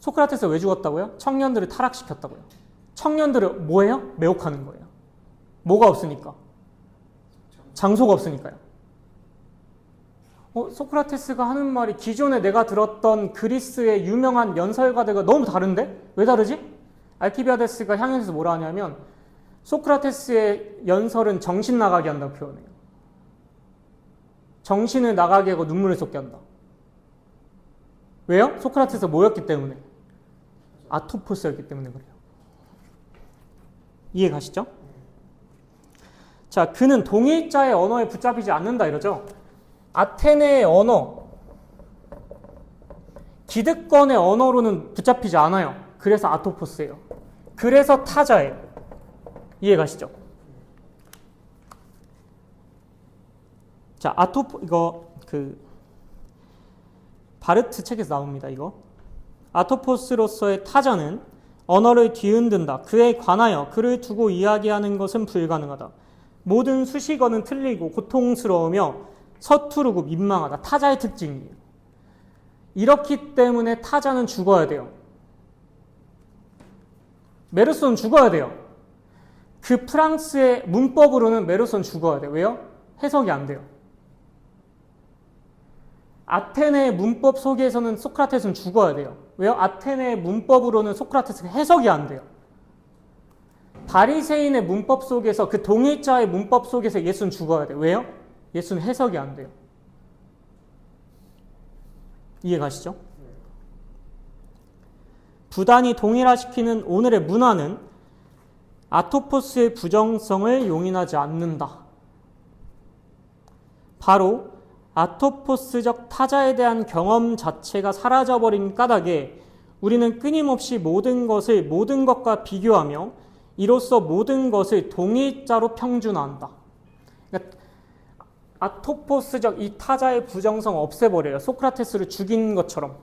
Speaker 1: 소크라테스가 왜 죽었다고요? 청년들을 타락시켰다고요. 청년들을 뭐예요? 매혹하는 거예요. 뭐가 없으니까? 장소가 없으니까요. 소크라테스가 하는 말이 기존에 내가 들었던 그리스의 유명한 연설가들과 너무 다른데? 왜 다르지? 알키비아데스가 향연에서 뭐라 하냐면 소크라테스의 연설은 정신 나가게 한다고 표현해요. 정신을 나가게 하고 눈물을 쏟게 한다. 왜요? 소크라테스가 뭐였기 때문에? 아토포스였기 때문에 그래요. 이해 가시죠? 자, 그는 동일자의 언어에 붙잡히지 않는다 이러죠. 아테네의 언어, 기득권의 언어로는 붙잡히지 않아요. 그래서 아토포스예요. 그래서 타자예요. 이해 가시죠? 자, 이거 바르트 책에서 나옵니다. 이거 아토포스로서의 타자는 언어를 뒤흔든다. 그에 관하여 그를 두고 이야기하는 것은 불가능하다. 모든 수식어는 틀리고 고통스러우며 서투르고 민망하다. 타자의 특징이에요. 이렇기 때문에 타자는 죽어야 돼요. 메르소는 죽어야 돼요. 그 프랑스의 문법으로는 메르소는 죽어야 돼요. 왜요? 해석이 안 돼요. 아테네의 문법 속에서는 소크라테스는 죽어야 돼요. 왜요? 아테네의 문법으로는 소크라테스가 해석이 안 돼요. 바리새인의 문법 속에서, 그 동일자의 문법 속에서 예수는 죽어야 돼요. 왜요? 예수는 해석이 안 돼요. 이해 가시죠? 부단히 동일화시키는 오늘의 문화는 아토포스의 부정성을 용인하지 않는다. 바로 아토포스적 타자에 대한 경험 자체가 사라져버린 까닭에 우리는 끊임없이 모든 것과 비교하며 이로써 모든 것을 동일자로 평준화한다. 그러니까 아토포스적 이 타자의 부정성 없애버려요. 소크라테스를 죽인 것처럼.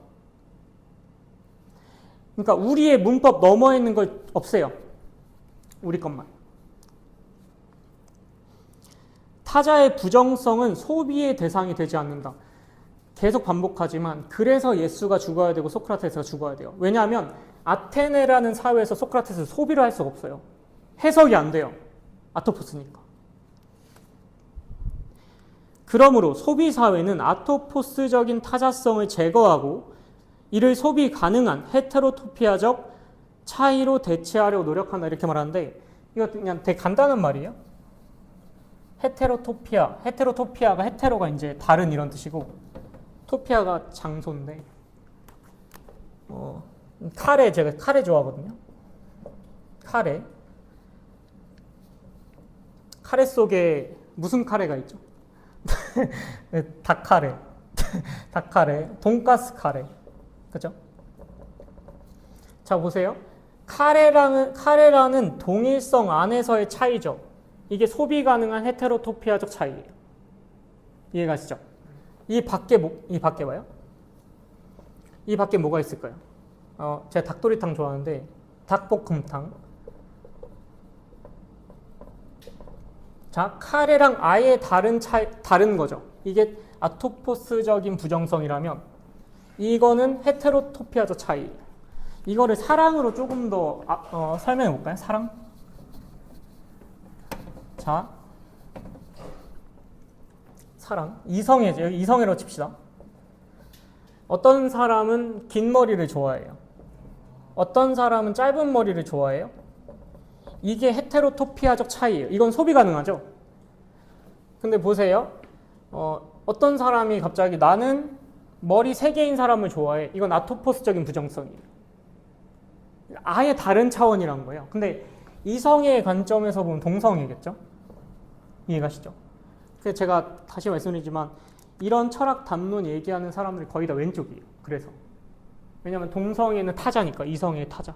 Speaker 1: 그러니까 우리의 문법 너머에 있는 걸 없애요. 우리 것만. 타자의 부정성은 소비의 대상이 되지 않는다. 계속 반복하지만 그래서 예수가 죽어야 되고 소크라테스가 죽어야 돼요. 왜냐하면 아테네라는 사회에서 소크라테스를 소비를 할 수가 없어요. 해석이 안 돼요. 아토포스니까. 그러므로 소비사회는 아토포스적인 타자성을 제거하고 이를 소비 가능한 헤테로토피아적 차이로 대체하려 노력한다 이렇게 말하는데 이거 그냥 되게 간단한 말이에요. 헤테로토피아가 헤테로가 이제 다른 이런 뜻이고 토피아가 장소인데 제가 카레 좋아하거든요. 카레 속에 무슨 카레가 있죠? 닭카레, 돈가스 카레, 그죠? 자 보세요. 카레라는 동일성 안에서의 차이죠. 이게 소비 가능한 헤테로토피아적 차이예요. 이해가시죠? 이 밖에 봐요. 이 밖에 뭐가 있을까요? 제가 닭도리탕 좋아하는데 닭볶음탕. 자, 카레랑 아예 다른 거죠. 이게 아토포스적인 부정성이라면 이거는 헤테로토피아적 차이예요. 이거를 사랑으로 조금 더 설명해 볼까요? 사랑. 자, 사랑. 이성애죠. 여기 이성애로 칩시다. 어떤 사람은 긴 머리를 좋아해요. 어떤 사람은 짧은 머리를 좋아해요. 이게 헤테로토피아적 차이예요. 이건 소비 가능하죠. 근데 보세요. 어떤 사람이 갑자기 나는 머리 3개인 사람을 좋아해. 이건 아토포스적인 부정성이에요. 아예 다른 차원이란 거예요. 근데 이성의 관점에서 보면 동성이겠죠? 이해가시죠? 그래서 제가 다시 말씀드리지만 이런 철학 담론 얘기하는 사람들이 거의 다 왼쪽이에요. 그래서 왜냐하면 동성애는 타자니까. 이성애의 타자.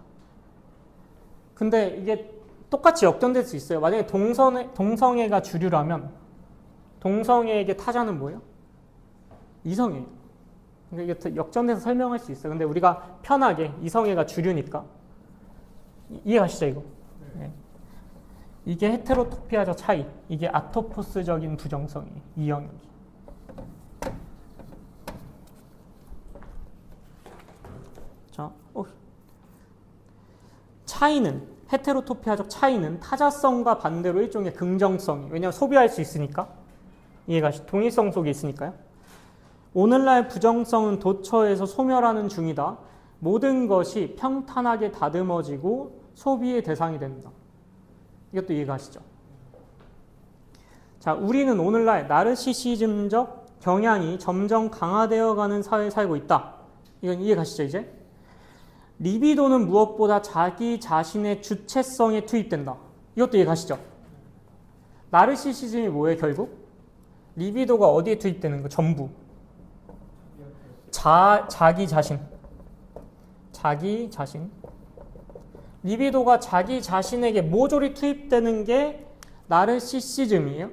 Speaker 1: 근데 이게 똑같이 역전될 수 있어요. 만약에 동성애가 주류라면 동성애에게 타자는 뭐예요? 이성애예요. 그러니까 이게 역전돼서 설명할 수 있어요. 근데 우리가 편하게 이성애가 주류니까 이해가시죠 이거? 네. 이게 헤테로토피아적 차이. 이게 아토포스적인 부정성이에요. 이 영역이. 자, 헤테로토피아적 차이는 타자성과 반대로 일종의 긍정성이. 왜냐하면 소비할 수 있으니까. 이해가시죠? 동일성 속에 있으니까요. 오늘날 부정성은 도처에서 소멸하는 중이다. 모든 것이 평탄하게 다듬어지고 소비의 대상이 된다. 이것도 이해가시죠? 자, 우리는 오늘날 나르시시즘적 경향이 점점 강화되어가는 사회에 살고 있다. 이건 이해가시죠 이제? 리비도는 무엇보다 자기 자신의 주체성에 투입된다. 이것도 이해가시죠? 나르시시즘이 뭐예요 결국? 리비도가 어디에 투입되는 거? 전부. 자기 자신. 리비도가 자기 자신에게 모조리 투입되는 게 나르시시즘이에요.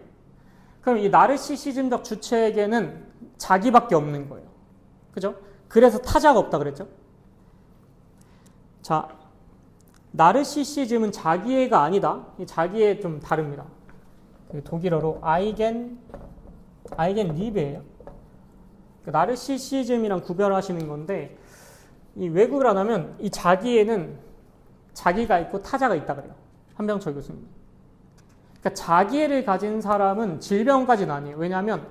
Speaker 1: 그럼 이 나르시시즘적 주체에게는 자기밖에 없는 거예요. 그죠? 그래서 타자가 없다 그랬죠? 자, 나르시시즘은 자기애가 아니다. 자기애 좀 다릅니다. 독일어로 아이겐 리베예요. 나르시시즘이랑 구별하시는 건데 이 왜곡을 안 하면 이 자기애는 자기가 있고 타자가 있다 그래요. 한병철 교수님. 그러니까 자기애를 가진 사람은 질병까지는 아니에요. 왜냐하면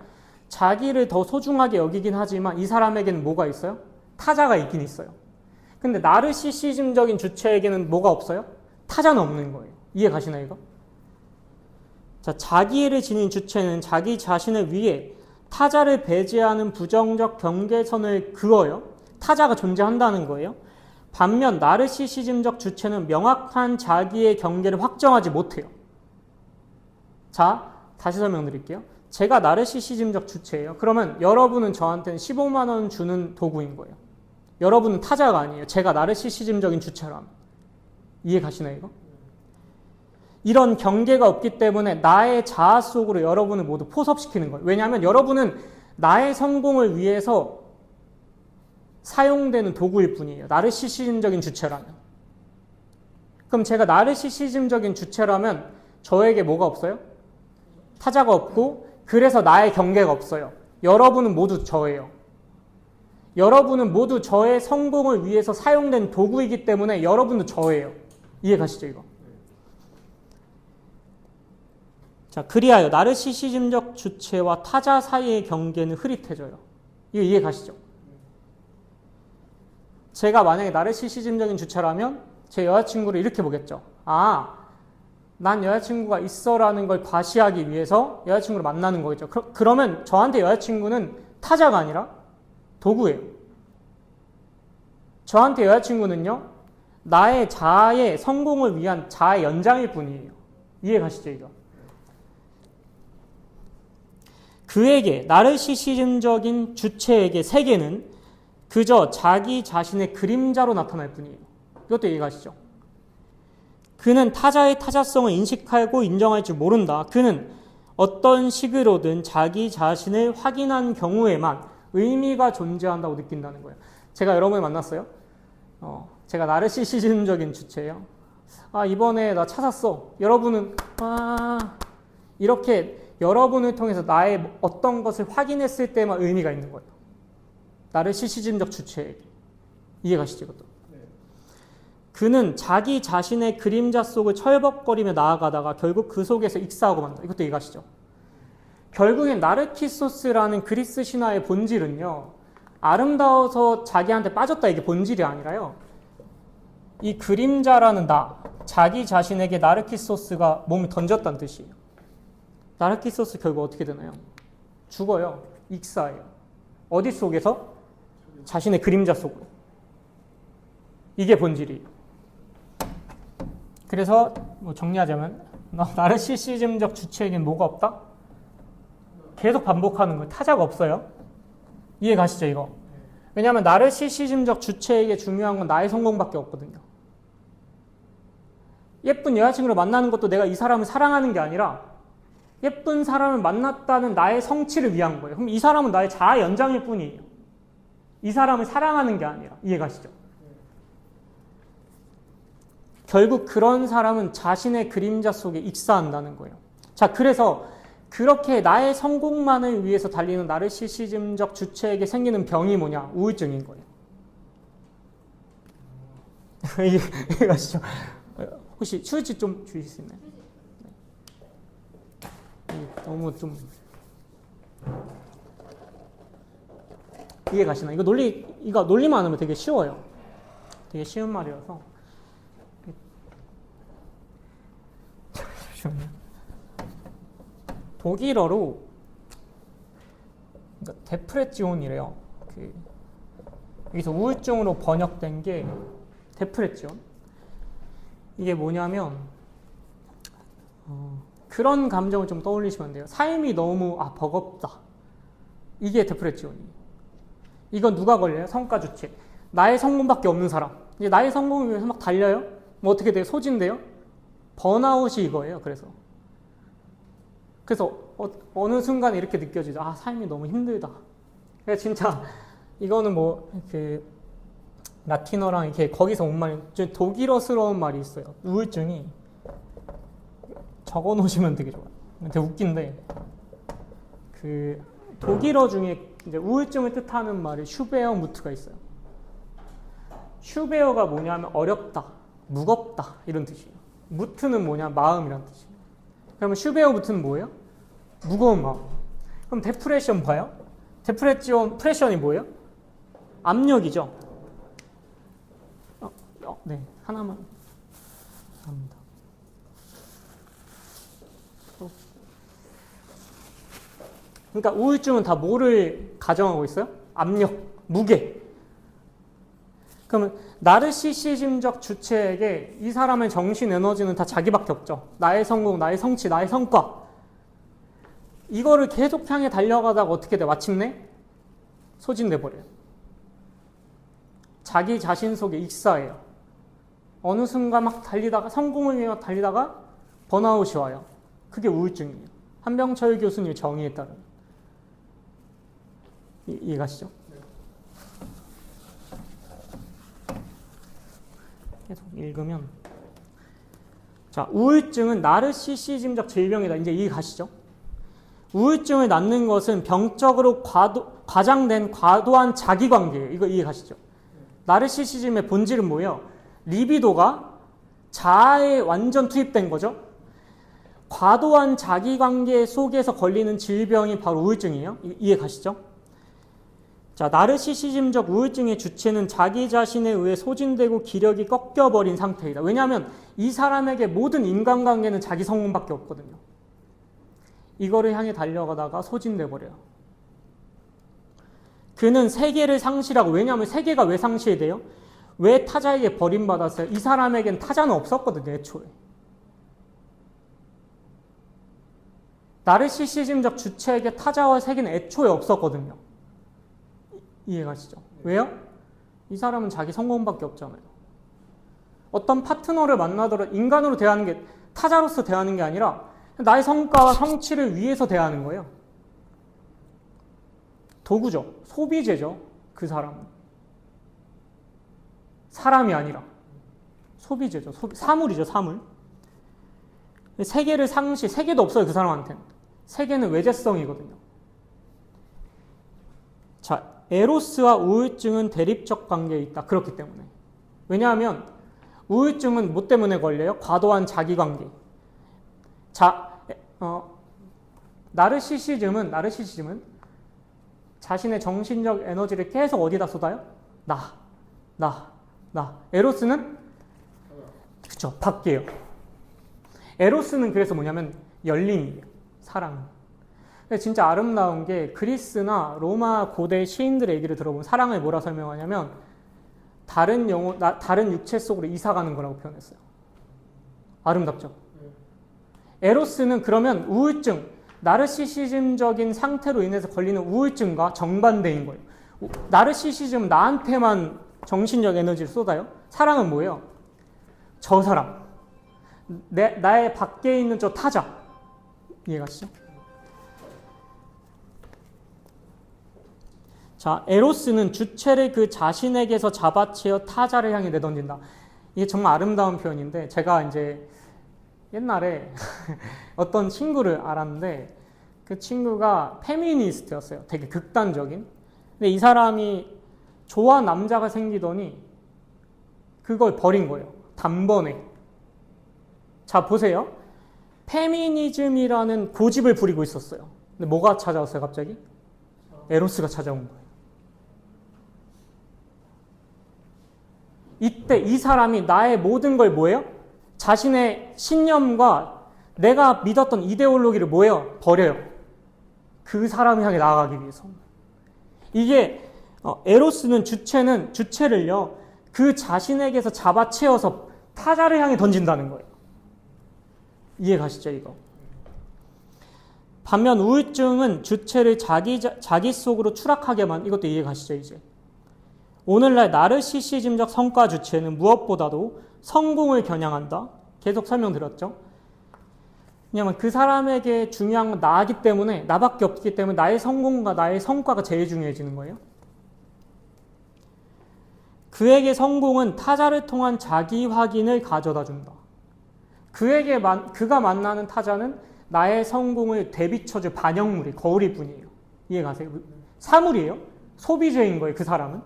Speaker 1: 자기를 더 소중하게 여기긴 하지만 이 사람에게는 뭐가 있어요? 타자가 있긴 있어요. 근데 나르시시즘적인 주체에게는 뭐가 없어요? 타자는 없는 거예요. 이해 가시나요 이거? 자, 자기애를 지닌 주체는 자기 자신을 위해 타자를 배제하는 부정적 경계선을 그어요. 타자가 존재한다는 거예요. 반면 나르시시즘적 주체는 명확한 자기의 경계를 확정하지 못해요. 자, 다시 설명드릴게요. 제가 나르시시즘적 주체예요. 그러면 여러분은 저한테는 15만 원 주는 도구인 거예요. 여러분은 타자가 아니에요. 제가 나르시시즘적인 주체라면. 이해 가시나요 이거? 이런 경계가 없기 때문에 나의 자아 속으로 여러분을 모두 포섭시키는 거예요. 왜냐하면 여러분은 나의 성공을 위해서 사용되는 도구일 뿐이에요. 나르시시즘적인 주체라면. 그럼 제가 나르시시즘적인 주체라면 저에게 뭐가 없어요? 타자가 없고 그래서 나의 경계가 없어요. 여러분은 모두 저예요. 여러분은 모두 저의 성공을 위해서 사용된 도구이기 때문에 여러분도 저예요. 이해 가시죠 이거? 자, 그리하여 나르시시즘적 주체와 타자 사이의 경계는 흐릿해져요. 이거 이해 가시죠? 제가 만약에 나르시시즘적인 주체라면 제 여자친구를 이렇게 보겠죠. 아, 난 여자친구가 있어라는 걸 과시하기 위해서 여자친구를 만나는 거겠죠. 그러면 저한테 여자친구는 타자가 아니라 도구예요. 저한테 여자친구는요, 나의 자아의 성공을 위한 자아의 연장일 뿐이에요. 이해 가시죠, 이거? 그에게, 나르시시즘적인 주체에게 세계는 그저 자기 자신의 그림자로 나타날 뿐이에요. 이것도 이해 가시죠? 그는 타자의 타자성을 인식하고 인정할 줄 모른다. 그는 어떤 식으로든 자기 자신을 확인한 경우에만 의미가 존재한다고 느낀다는 거예요. 제가 여러분을 만났어요. 제가 나르시시즘적인 주체예요. 아, 이번에 나 차 샀어. 여러분은 이렇게 여러분을 통해서 나의 어떤 것을 확인했을 때만 의미가 있는 거예요. 나르시시즘적 주체에게. 이해 가시죠, 이것도? 그는 자기 자신의 그림자 속을 철벅거리며 나아가다가 결국 그 속에서 익사하고 만다. 이것도 이해 가시죠? 결국엔 나르키소스라는 그리스 신화의 본질은요, 아름다워서 자기한테 빠졌다 이게 본질이 아니라요, 이 그림자라는 나, 자기 자신에게 나르키소스가 몸을 던졌다는 뜻이에요. 나르키소스 결국 어떻게 되나요? 죽어요. 익사해요. 어디 속에서? 자신의 그림자 속으로. 이게 본질이에요. 그래서 뭐 정리하자면 나르시시즘적 주체에겐 뭐가 없다? 계속 반복하는 거예요. 타자가 없어요. 이해 가시죠, 이거? 왜냐하면 나르시시즘적 주체에게 중요한 건 나의 성공밖에 없거든요. 예쁜 여자친구를 만나는 것도 내가 이 사람을 사랑하는 게 아니라 예쁜 사람을 만났다는 나의 성취를 위한 거예요. 그럼 이 사람은 나의 자아 연장일 뿐이에요. 이 사람을 사랑하는 게 아니라. 이해 가시죠? 결국 그런 사람은 자신의 그림자 속에 익사한다는 거예요. 자, 그래서 그렇게 나의 성공만을 위해서 달리는 나르시시즘적 주체에게 생기는 병이 뭐냐? 우울증인 거예요. 이해 가시죠? 혹시 휴지 좀 주실 수 있나요? 너무 좀 이해 가시나? 이거 논리만 하면 되게 쉬워요. 되게 쉬운 말이어서. 잠시만요. 독일어로 그러니까 데프레지온이래요. 여기서 우울증으로 번역된 게 데프레지온. 이게 뭐냐면 그런 감정을 좀 떠올리시면 돼요. 삶이 너무 버겁다. 이게 데프레지온이에요. 이건 누가 걸려요? 성과 주체. 나의 성공밖에 없는 사람. 이제 나의 성공을 위해서 막 달려요. 뭐 어떻게 돼요? 소진돼요? 번아웃이 이거예요. 그래서 어느 순간 이렇게 느껴지죠. 아, 삶이 너무 힘들다. 그래서 진짜 이거는 뭐 라틴어랑 이렇게 거기서 온 말이 좀 독일어스러운 말이 있어요. 우울증이 적어 놓으시면 되게 좋아요. 되게 웃긴데 독일어 중에 이제 우울증을 뜻하는 말이 슈베어무트가 있어요. 슈베어가 뭐냐면 어렵다, 무겁다 이런 뜻이에요. 무트는 뭐냐? 마음이란 뜻이에요. 그러면 슈베어무트는 뭐예요? 무거운 마음. 그럼 데프레션 봐요? 프레션이 뭐예요? 압력이죠. 네, 하나만 합니다. 그러니까 우울증은 다 뭐를 가정하고 있어요? 압력, 무게. 그러면 나르시시즘적 주체에게 이 사람의 정신 에너지는 다 자기밖에 없죠. 나의 성공, 나의 성취, 나의 성과. 이거를 계속 향해 달려가다가 어떻게 돼? 마침내 소진돼 버려요. 자기 자신 속에 익사해요. 어느 순간 막 달리다가 성공을 위해 달리다가 번아웃이 와요. 그게 우울증이에요. 한병철 교수님의 정의에 따른. 이해가시죠? 계속 읽으면 자, 우울증은 나르시시즘적 질병이다. 이제 이해가시죠? 우울증을 낳는 것은 병적으로 과장된 과도한 자기관계예요. 이거 이해가시죠? 나르시시즘의 본질은 뭐예요? 리비도가 자아에 완전 투입된 거죠. 과도한 자기관계 속에서 걸리는 질병이 바로 우울증이에요. 이해 가시죠? 자, 나르시시즘적 우울증의 주체는 자기 자신에 의해 소진되고 기력이 꺾여버린 상태이다. 왜냐하면 이 사람에게 모든 인간관계는 자기 성공밖에 없거든요. 이거를 향해 달려가다가 소진돼 버려요. 그는 세계를 상실하고, 왜냐하면 세계가 왜 상실돼요? 왜 타자에게 버림받았어요? 이 사람에겐 타자는 없었거든요, 애초에. 나르시시즘적 주체에게 타자와 세계는 애초에 없었거든요. 이해가시죠? 왜요? 이 사람은 자기 성공밖에 없잖아요. 어떤 파트너를 만나더라도 인간으로 대하는 게, 타자로서 대하는 게 아니라 나의 성과와 성취를 위해서 대하는 거예요. 도구죠. 소비재죠. 그 사람은. 사람이 아니라 소비재죠. 사물이죠. 사물. 세계를 세계도 없어요. 그 사람한테는. 세계는 외재성이거든요. 자, 에로스와 우울증은 대립적 관계에 있다. 그렇기 때문에. 왜냐하면 우울증은 뭐 때문에 걸려요? 과도한 자기관계. 나르시시즘은 자신의 정신적 에너지를 계속 어디다 쏟아요? 나. 에로스는? 그쵸, 밖에요. 에로스는 그래서 뭐냐면 열림이에요. 사랑. 근데 진짜 아름다운 게 그리스나 로마 고대 시인들의 얘기를 들어보면 사랑을 뭐라 설명하냐면 다른 육체 속으로 이사가는 거라고 표현했어요. 아름답죠? 에로스는 그러면 우울증, 나르시시즘적인 상태로 인해서 걸리는 우울증과 정반대인 거예요. 나르시시즘은 나한테만 정신적 에너지를 쏟아요. 사랑은 뭐예요? 저 사람. 나의 밖에 있는 저 타자. 이해가시죠? 자, 에로스는 주체를 그 자신에게서 잡아채어 타자를 향해 내던진다. 이게 정말 아름다운 표현인데, 제가 이제 옛날에 어떤 친구를 알았는데, 그 친구가 페미니스트였어요. 되게 극단적인. 근데 이 사람이 좋아하는 남자가 생기더니 그걸 버린 거예요. 단번에. 자, 보세요. 페미니즘이라는 고집을 부리고 있었어요. 근데 뭐가 찾아왔어요, 갑자기? 에로스가 찾아온 거예요. 이때 이 사람이 나의 모든 걸 뭐예요? 자신의 신념과 내가 믿었던 이데올로기를 뭐예요? 버려요. 그 사람을 향해 나아가기 위해서. 이게 에로스는 주체를요. 그 자신에게서 잡아채워서 타자를 향해 던진다는 거예요. 이해 가시죠, 이거? 반면 우울증은 주체를 자기 속으로 추락하게 이것도 이해 가시죠, 이제? 오늘날 나르시시즘적 성과 주체는 무엇보다도 성공을 겨냥한다. 계속 설명드렸죠. 왜냐하면 그 사람에게 중요한 건 나이기 때문에, 나밖에 없기 때문에 나의 성공과 나의 성과가 제일 중요해지는 거예요. 그에게 성공은 타자를 통한 자기 확인을 가져다 준다. 그가 만나는 타자는 나의 성공을 되비춰줄 반영물이, 거울일 뿐이에요. 이해 가세요? 사물이에요. 소비재인 거예요, 그 사람은.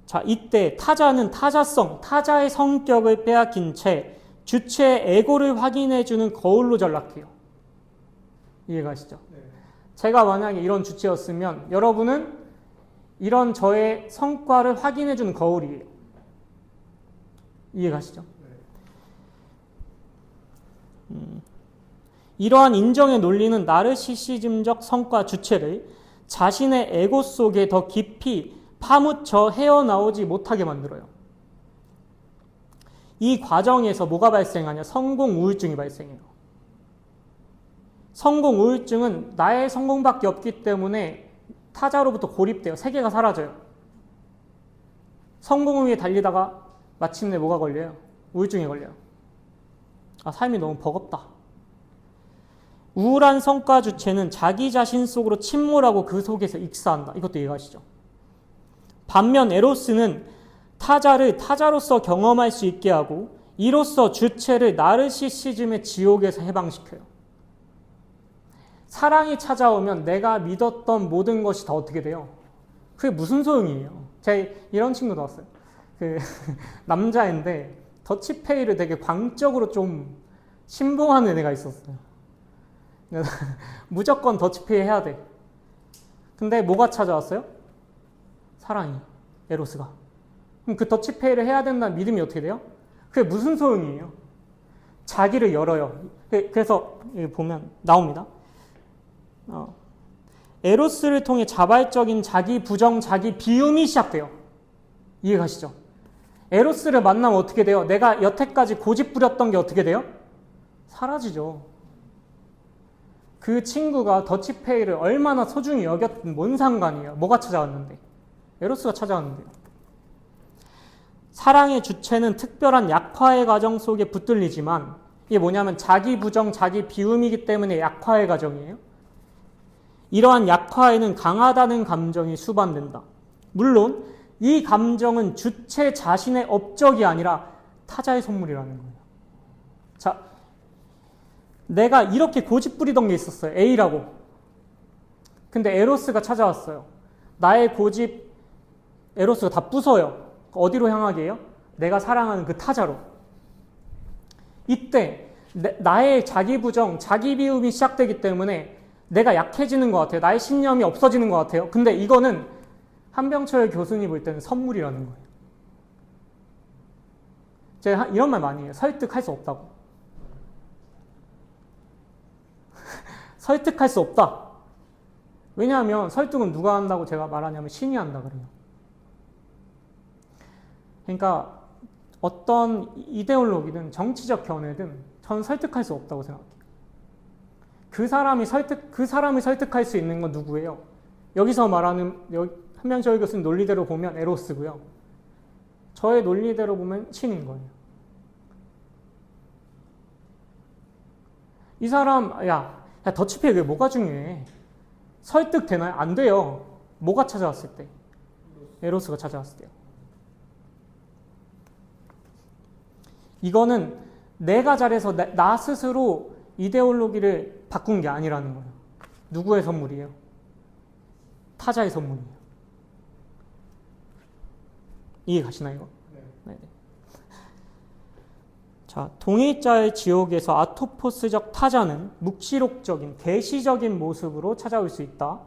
Speaker 1: 자, 이때 타자는 타자성, 타자의 성격을 빼앗긴 채 주체의 에고를 확인해주는 거울로 전락해요. 이해가시죠? 네. 제가 만약에 이런 주체였으면 여러분은 이런 저의 성과를 확인해주는 거울이에요. 이해가시죠? 네. 이러한 인정의 논리는 나르시시즘적 성과 주체를 자신의 에고 속에 더 깊이 파묻혀 헤어나오지 못하게 만들어요. 이 과정에서 뭐가 발생하냐? 성공 우울증이 발생해요. 성공 우울증은 나의 성공밖에 없기 때문에 타자로부터 고립돼요. 세계가 사라져요. 성공을 위해 달리다가 마침내 뭐가 걸려요? 우울증이 걸려요. 삶이 너무 버겁다. 우울한 성과 주체는 자기 자신 속으로 침몰하고 그 속에서 익사한다. 이것도 이해가시죠? 반면 에로스는 타자를 타자로서 경험할 수 있게 하고 이로써 주체를 나르시시즘의 지옥에서 해방시켜요. 사랑이 찾아오면 내가 믿었던 모든 것이 다 어떻게 돼요? 그게 무슨 소용이에요? 제가 이런 친구도 왔어요. 남자인데 더치페이를 되게 광적으로 좀 신봉하는 애가 있었어요. 무조건 더치페이 해야 돼. 근데 뭐가 찾아왔어요? 사랑이, 에로스가. 그럼 그 더치페이를 해야 된다는 믿음이 어떻게 돼요? 그게 무슨 소용이에요? 자기를 열어요. 그래서 여기 보면 나옵니다. 에로스를 통해 자발적인 자기 부정, 자기 비움이 시작돼요. 이해가시죠? 에로스를 만나면 어떻게 돼요? 내가 여태까지 고집 부렸던 게 어떻게 돼요? 사라지죠. 그 친구가 더치페이를 얼마나 소중히 여겼든 뭔 상관이에요. 뭐가 찾아왔는데? 에로스가 찾아왔는데요. 사랑의 주체는 특별한 약화의 과정 속에 붙들리지만 이게 뭐냐면 자기 부정, 자기 비움이기 때문에 약화의 과정이에요. 이러한 약화에는 강하다는 감정이 수반된다. 물론 이 감정은 주체 자신의 업적이 아니라 타자의 선물이라는 거예요. 자, 내가 이렇게 고집 부리던 게 있었어요. A라고. 근데 에로스가 찾아왔어요. 나의 고집, 에로스가 다 부숴요. 어디로 향하게 해요? 내가 사랑하는 그 타자로. 이때 나의 자기 부정, 자기 비움이 시작되기 때문에 내가 약해지는 것 같아요. 나의 신념이 없어지는 것 같아요. 근데 이거는 한병철 교수님 볼 때는 선물이라는 거예요. 제가 이런 말 많이 해요. 설득할 수 없다고. 설득할 수 없다. 왜냐하면 설득은 누가 한다고 제가 말하냐면 신이 한다 그래요. 그러니까 어떤 이데올로기든 정치적 견해든 전 설득할 수 없다고 생각해요. 그 사람을 설득할 수 있는 건 누구예요? 여기서 말하는 한병철 교수님 논리대로 보면 에로스고요. 저의 논리대로 보면 신인 거예요. 이 사람 야 더치페이 왜 뭐가 중요해? 설득되나요? 안 돼요. 뭐가 찾아왔을 때? 에로스가 찾아왔을 때요. 이거는 내가 잘해서 나 스스로 이데올로기를 바꾼 게 아니라는 거예요. 누구의 선물이에요? 타자의 선물이에요. 이해 가시나요, 이거? 네. 자, 동일자의 지옥에서 아토포스적 타자는 묵시록적인, 계시적인 모습으로 찾아올 수 있다.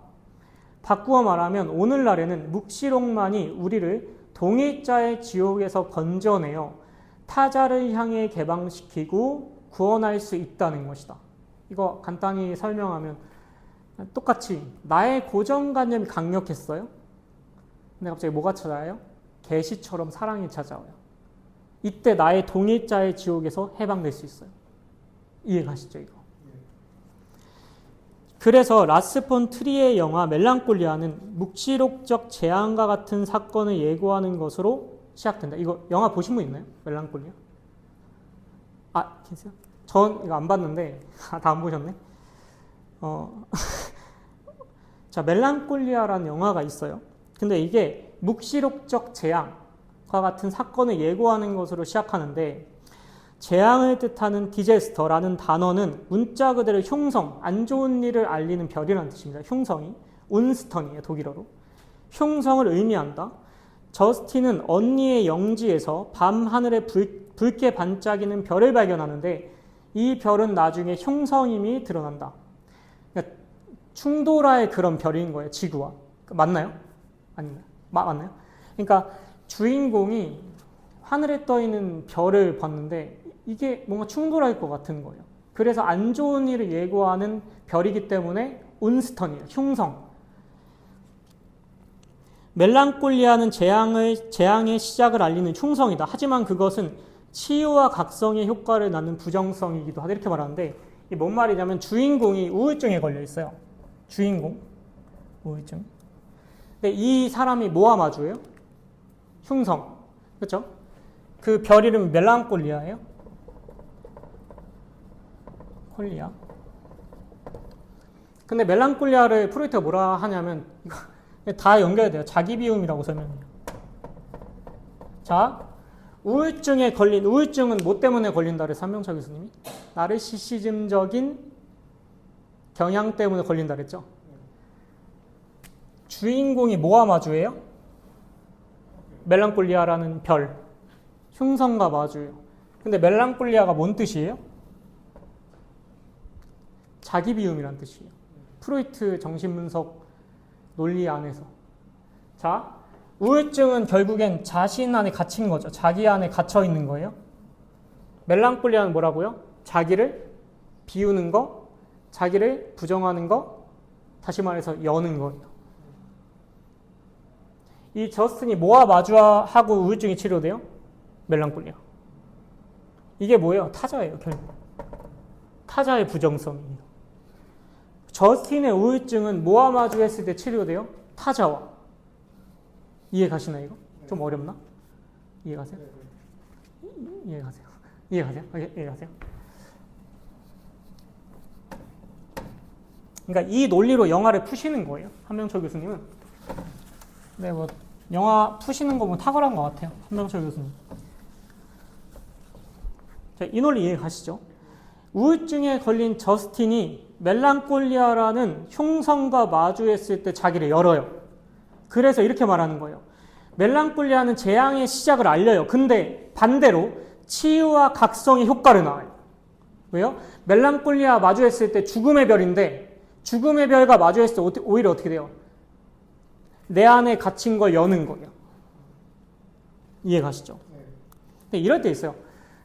Speaker 1: 바꾸어 말하면 오늘날에는 묵시록만이 우리를 동일자의 지옥에서 건져내어 타자를 향해 개방시키고 구원할 수 있다는 것이다. 이거 간단히 설명하면 똑같이 나의 고정관념이 강력했어요. 근데 갑자기 뭐가 찾아와요? 계시처럼 사랑이 찾아와요. 이때 나의 동일자의 지옥에서 해방될 수 있어요. 이해 가시죠, 이거? 그래서 라스 폰 트리의 영화 멜랑콜리아는 묵시록적 재앙과 같은 사건을 예고하는 것으로 시작된다. 이거 영화 보신 분 있나요? 멜랑콜리아? 계세요? 전 이거 안 봤는데 다 안 보셨네. 자, 멜랑콜리아라는 영화가 있어요. 근데 이게 묵시록적 재앙과 같은 사건을 예고하는 것으로 시작하는데 재앙을 뜻하는 디제스터라는 단어는 문자 그대로 흉성, 안 좋은 일을 알리는 별이라는 뜻입니다. 흉성이 운스턴이에요, 독일어로. 흉성을 의미한다. 저스틴은 언니의 영지에서 밤 하늘에 붉게 반짝이는 별을 발견하는데 이 별은 나중에 흉성임이 드러난다. 그러니까 충돌할 그런 별인 거예요, 지구와. 맞나요? 아닌가요? 맞나요? 그러니까 주인공이 하늘에 떠 있는 별을 봤는데 이게 뭔가 충돌할 것 같은 거예요. 그래서 안 좋은 일을 예고하는 별이기 때문에 운스턴이에요, 흉성. 멜랑콜리아는 재앙의 시작을 알리는 흉성이다. 하지만 그것은 치유와 각성의 효과를 낳는 부정성이기도 하다. 이렇게 말하는데 이게 뭔 말이냐면 주인공이 우울증에 걸려 있어요. 주인공 우울증. 근데 이 사람이 뭐와 마주해요? 흉성. 그렇죠? 그 별 이름 멜랑콜리아예요. 콜리아. 근데 멜랑콜리아를 프로이트가 뭐라 하냐면 이거 다 연결돼요. 자기 비움이라고 설명해요. 자, 우울증은 뭐 때문에 걸린다 그래서 한병철 교수님이? 나르시시즘적인 경향 때문에 걸린다 그랬죠. 주인공이 뭐와 마주해요? 멜랑콜리아라는 별, 흉성과 마주해요. 근데 멜랑콜리아가 뭔 뜻이에요? 자기 비움이란 뜻이에요. 프로이트 정신분석 논리 안에서. 자, 우울증은 결국엔 자신 안에 갇힌 거죠. 자기 안에 갇혀 있는 거예요. 멜랑콜리아는 뭐라고요? 자기를 비우는 거, 자기를 부정하는 거, 다시 말해서 여는 거예요. 이 저스틴이 뭐와 마주하고 우울증이 치료돼요? 멜랑콜리아. 이게 뭐예요? 타자예요, 결국. 타자의 부정성이에요. 저스틴의 우울증은 뭐와 마주했을 때 치료돼요? 타자와. 이해 가시나요, 이거? 좀 어렵나? 이해 가세요? 이해 가세요? 이해 가세요? 이해 가세요? 그러니까 이 논리로 영화를 푸시는 거예요, 한명철 교수님은. 네, 뭐 영화 푸시는 거 보면 탁월한 것 같아요, 한명철 교수님. 자, 이 논리 이해 가시죠? 우울증에 걸린 저스틴이 멜랑콜리아라는 흉성과 마주했을 때 자기를 열어요. 그래서 이렇게 말하는 거예요. 멜랑콜리아는 재앙의 시작을 알려요. 근데 반대로 치유와 각성의 효과를 낳아요. 왜요? 멜랑콜리아 마주했을 때 죽음의 별인데 죽음의 별과 마주했을 때 오히려 어떻게 돼요? 내 안에 갇힌 걸 여는 거예요. 이해 가시죠? 근데 이럴 때 있어요.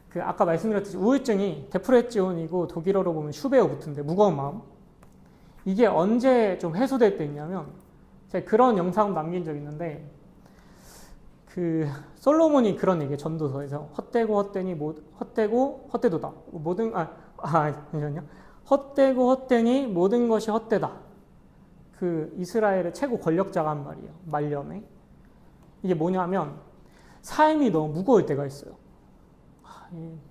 Speaker 1: 그 아까 말씀드렸듯이 우울증이 데프레시온이고 독일어로 보면 슈베어부트인데 무거운 마음. 이게 언제 좀 해소될 때 있냐면 제가 그런 영상 남긴 적 있는데 그 솔로몬이 그런 얘기예요. 전도서에서 헛되고 헛되니 헛되고 헛되도다. 모든 잠시만요. 헛되고 헛되니 모든 것이 헛되다. 그 이스라엘의 최고 권력자가 한 말이에요. 말년에. 이게 뭐냐면 삶이 너무 무거울 때가 있어요.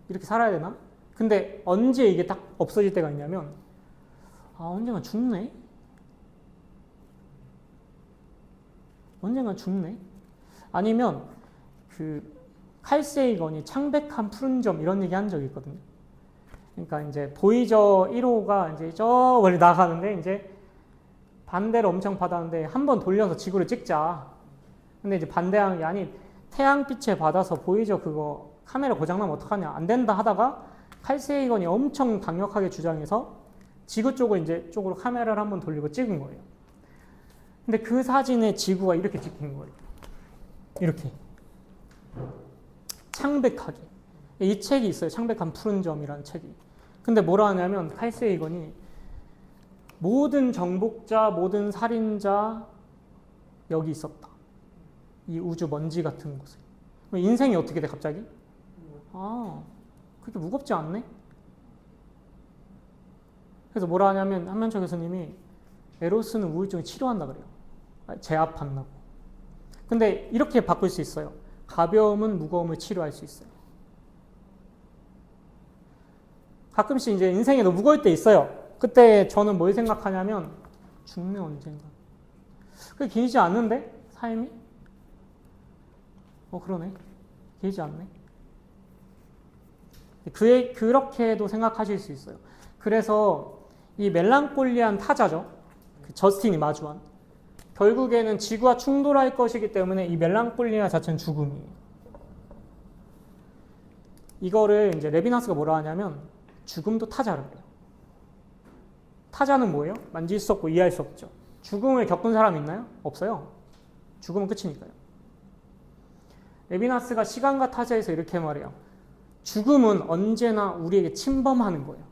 Speaker 1: 이렇게 살아야 되나? 근데 언제 이게 딱 없어질 때가 있냐면 언젠가 죽네? 언젠가 죽네? 아니면 그 칼세이건이 창백한 푸른 점 이런 얘기 한 적이 있거든요. 그러니까 이제 보이저 1호가 이제 저 멀리 나가는데 이제 반대로 엄청 받았는데 한 번 돌려서 지구를 찍자. 근데 이제 반대하는 게 아니 태양빛에 받아서 보이저 그거 카메라 고장나면 어떡하냐. 안 된다 하다가 칼세이건이 엄청 강력하게 주장해서 지구 쪽을 이제 쪽으로 카메라를 한번 돌리고 찍은 거예요. 근데 그 사진에 지구가 이렇게 찍힌 거예요. 이렇게. 창백하게. 이 책이 있어요. 창백한 푸른 점이라는 책이. 근데 뭐라 하냐면 칼세이건이 모든 정복자, 모든 살인자 여기 있었다. 이 우주 먼지 같은 곳에. 인생이 어떻게 돼 갑자기? 그렇게 무겁지 않네? 그래서 뭐라 하냐면 한명철 교수님이 에로스는 우울증을 치료한다 그래요. 제압한다고. 근데 이렇게 바꿀 수 있어요. 가벼움은 무거움을 치료할 수 있어요. 가끔씩 이제 인생에 너무 무거울 때 있어요. 그때 저는 뭘 생각하냐면 죽네 언젠가. 그게 길지 않는데? 삶이? 그러네. 길지 않네. 그렇게도 생각하실 수 있어요. 그래서 이 멜랑콜리한 타자죠. 그 저스틴이 마주한. 결국에는 지구와 충돌할 것이기 때문에 이 멜랑콜리아 자체는 죽음이에요. 이거를 이제 레비나스가 뭐라 하냐면 죽음도 타자라고 해요. 타자는 뭐예요? 만질 수 없고 이해할 수 없죠. 죽음을 겪은 사람 있나요? 없어요. 죽음은 끝이니까요. 레비나스가 시간과 타자에서 이렇게 말해요. 죽음은 언제나 우리에게 침범하는 거예요.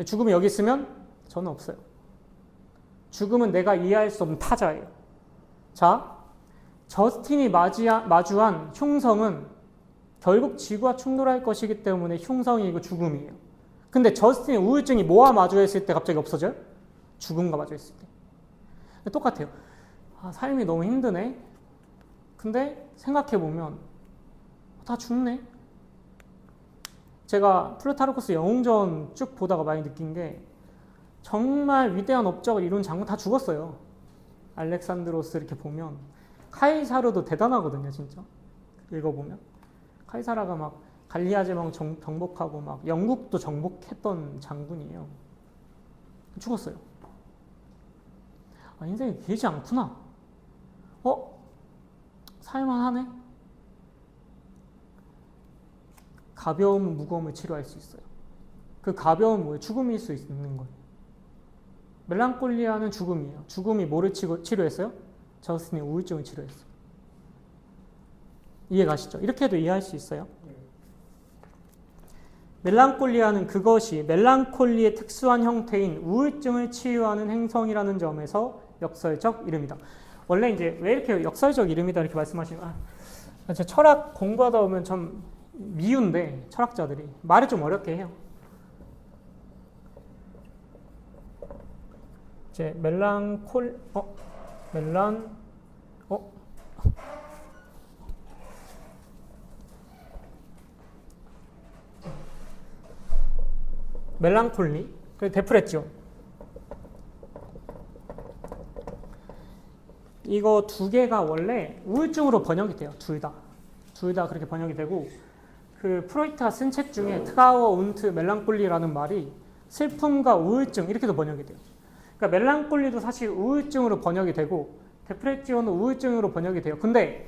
Speaker 1: 죽음이 여기 있으면 저는 없어요. 죽음은 내가 이해할 수 없는 타자예요. 자, 저스틴이 마주한 흉성은 결국 지구와 충돌할 것이기 때문에 흉성이고 죽음이에요. 근데 저스틴의 우울증이 뭐와 마주했을 때 갑자기 없어져요? 죽음과 마주했을 때. 똑같아요. 삶이 너무 힘드네. 근데 생각해보면 다 죽네. 제가 플루타르코스 영웅전 쭉 보다가 많이 느낀 게 정말 위대한 업적을 이룬 장군 다 죽었어요. 알렉산드로스 이렇게 보면 카이사르도 대단하거든요, 진짜. 읽어보면 카이사라가 막 갈리아 제망 정복하고 막 영국도 정복했던 장군이에요. 죽었어요. 인생이 길지 않구나. 살만하네. 가벼움, 무거움을 치료할 수 있어요. 그 가벼운 뭐예요? 죽음일 수 있는 거예요. 멜랑콜리아는 죽음이에요. 죽음이 뭐를 치료했어요? 저스틴이 우울증을 치료했어요. 이해 가시죠? 이렇게도 이해할 수 있어요. 멜랑콜리아는 그것이 멜랑콜리의 특수한 형태인 우울증을 치유하는 행성이라는 점에서 역설적 이름이다. 원래 이제 왜 이렇게 역설적 이름이다 이렇게 말씀하시는 제 철학 공부하다 보면 참 미운데 철학자들이 말을 좀 어렵게 해요. 이제 멜랑콜리, 그리고 데프레시온. 이거 두 개가 원래 우울증으로 번역이 돼요. 둘 다 그렇게 번역이 되고, 그 프로이트가 쓴 책 중에 트라우어 운트 멜랑콜리라는 말이 슬픔과 우울증 이렇게도 번역이 돼요. 그러니까 멜랑콜리도 사실 우울증으로 번역이 되고 데프레시온은 우울증으로 번역이 돼요. 근데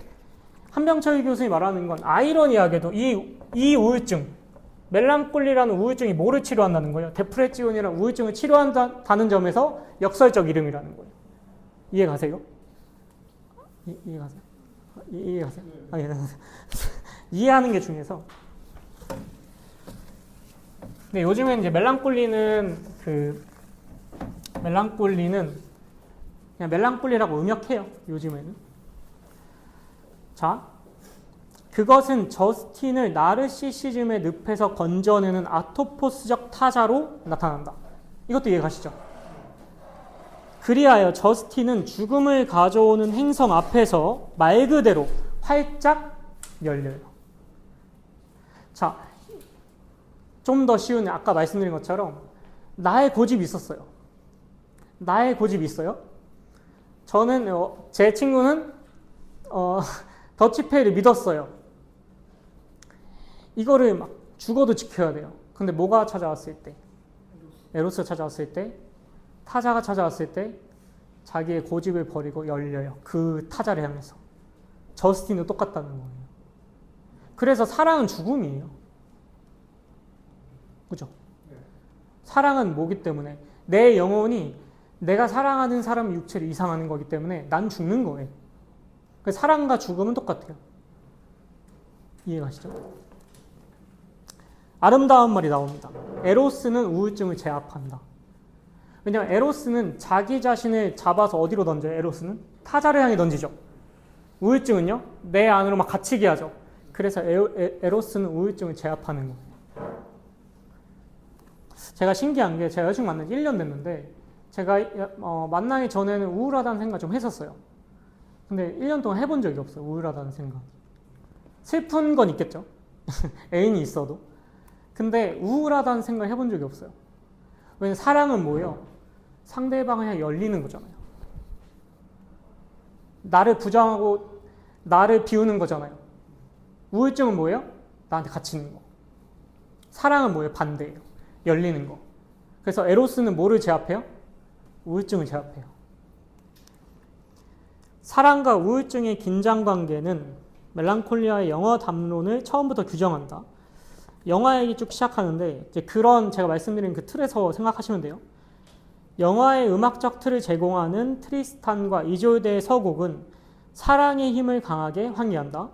Speaker 1: 한병철 교수님이 말하는 건 아이러니하게도 이 우울증, 멜랑콜리라는 우울증이 뭐를 치료한다는 거예요? 데프레시온이라는 우울증을 치료한다는 점에서 역설적 이름이라는 거예요. 이해 가세요? 이해 가세요? 이해 가세요? 아, 예. 이해하는 게 중요해서. 근데 요즘엔 이제 멜랑콜리는 그냥 멜랑콜리라고 음역해요. 요즘에는. 자, 그것은 저스틴을 나르시시즘의 늪에서 건져내는 아토포스적 타자로 나타난다. 이것도 이해 가시죠? 그리하여 저스틴은 죽음을 가져오는 행성 앞에서 말 그대로 활짝 열려요. 자, 좀 더 쉬운 아까 말씀드린 것처럼 나의 고집이 있었어요. 나의 고집이 있어요. 저는 제 친구는 더치페이를 믿었어요. 이거를 막 죽어도 지켜야 돼요. 근데 뭐가 찾아왔을 때? 에로스가 찾아왔을 때? 타자가 찾아왔을 때? 자기의 고집을 버리고 열려요. 그 타자를 향해서. 저스틴도 똑같다는 거예요. 그래서 사랑은 죽음이에요. 그죠? 사랑은 뭐기 때문에? 내 영혼이 내가 사랑하는 사람 육체를 이상하는 거기 때문에 난 죽는 거예요. 사랑과 죽음은 똑같아요. 이해가시죠? 아름다운 말이 나옵니다. 에로스는 우울증을 제압한다. 왜냐하면 에로스는 자기 자신을 잡아서 어디로 던져요? 에로스는 타자를 향해 던지죠. 우울증은요? 내 안으로 막 갇히게 하죠. 그래서 에로스는 우울증을 제압하는 거예요. 제가 신기한 게 제가 여자친구 만난 지 1년 됐는데 제가 만나기 전에는 우울하다는 생각 좀 했었어요. 근데 1년 동안 해본 적이 없어요. 우울하다는 생각. 슬픈 건 있겠죠. 애인이 있어도. 근데 우울하다는 생각 해본 적이 없어요. 왜냐면 사랑은 뭐예요? 상대방을 향해 열리는 거잖아요. 나를 부정하고 나를 비우는 거잖아요. 우울증은 뭐예요? 나한테 갇히는 거. 사랑은 뭐예요? 반대예요. 열리는 거. 그래서 에로스는 뭐를 제압해요? 우울증을 제압해요. 사랑과 우울증의 긴장관계는 멜랑콜리아의 영어 담론을 처음부터 규정한다. 영화 얘기 쭉 시작하는데 이제 그런 제가 말씀드린 그 틀에서 생각하시면 돼요. 영화의 음악적 틀을 제공하는 트리스탄과 이졸데의 서곡은 사랑의 힘을 강하게 환기한다.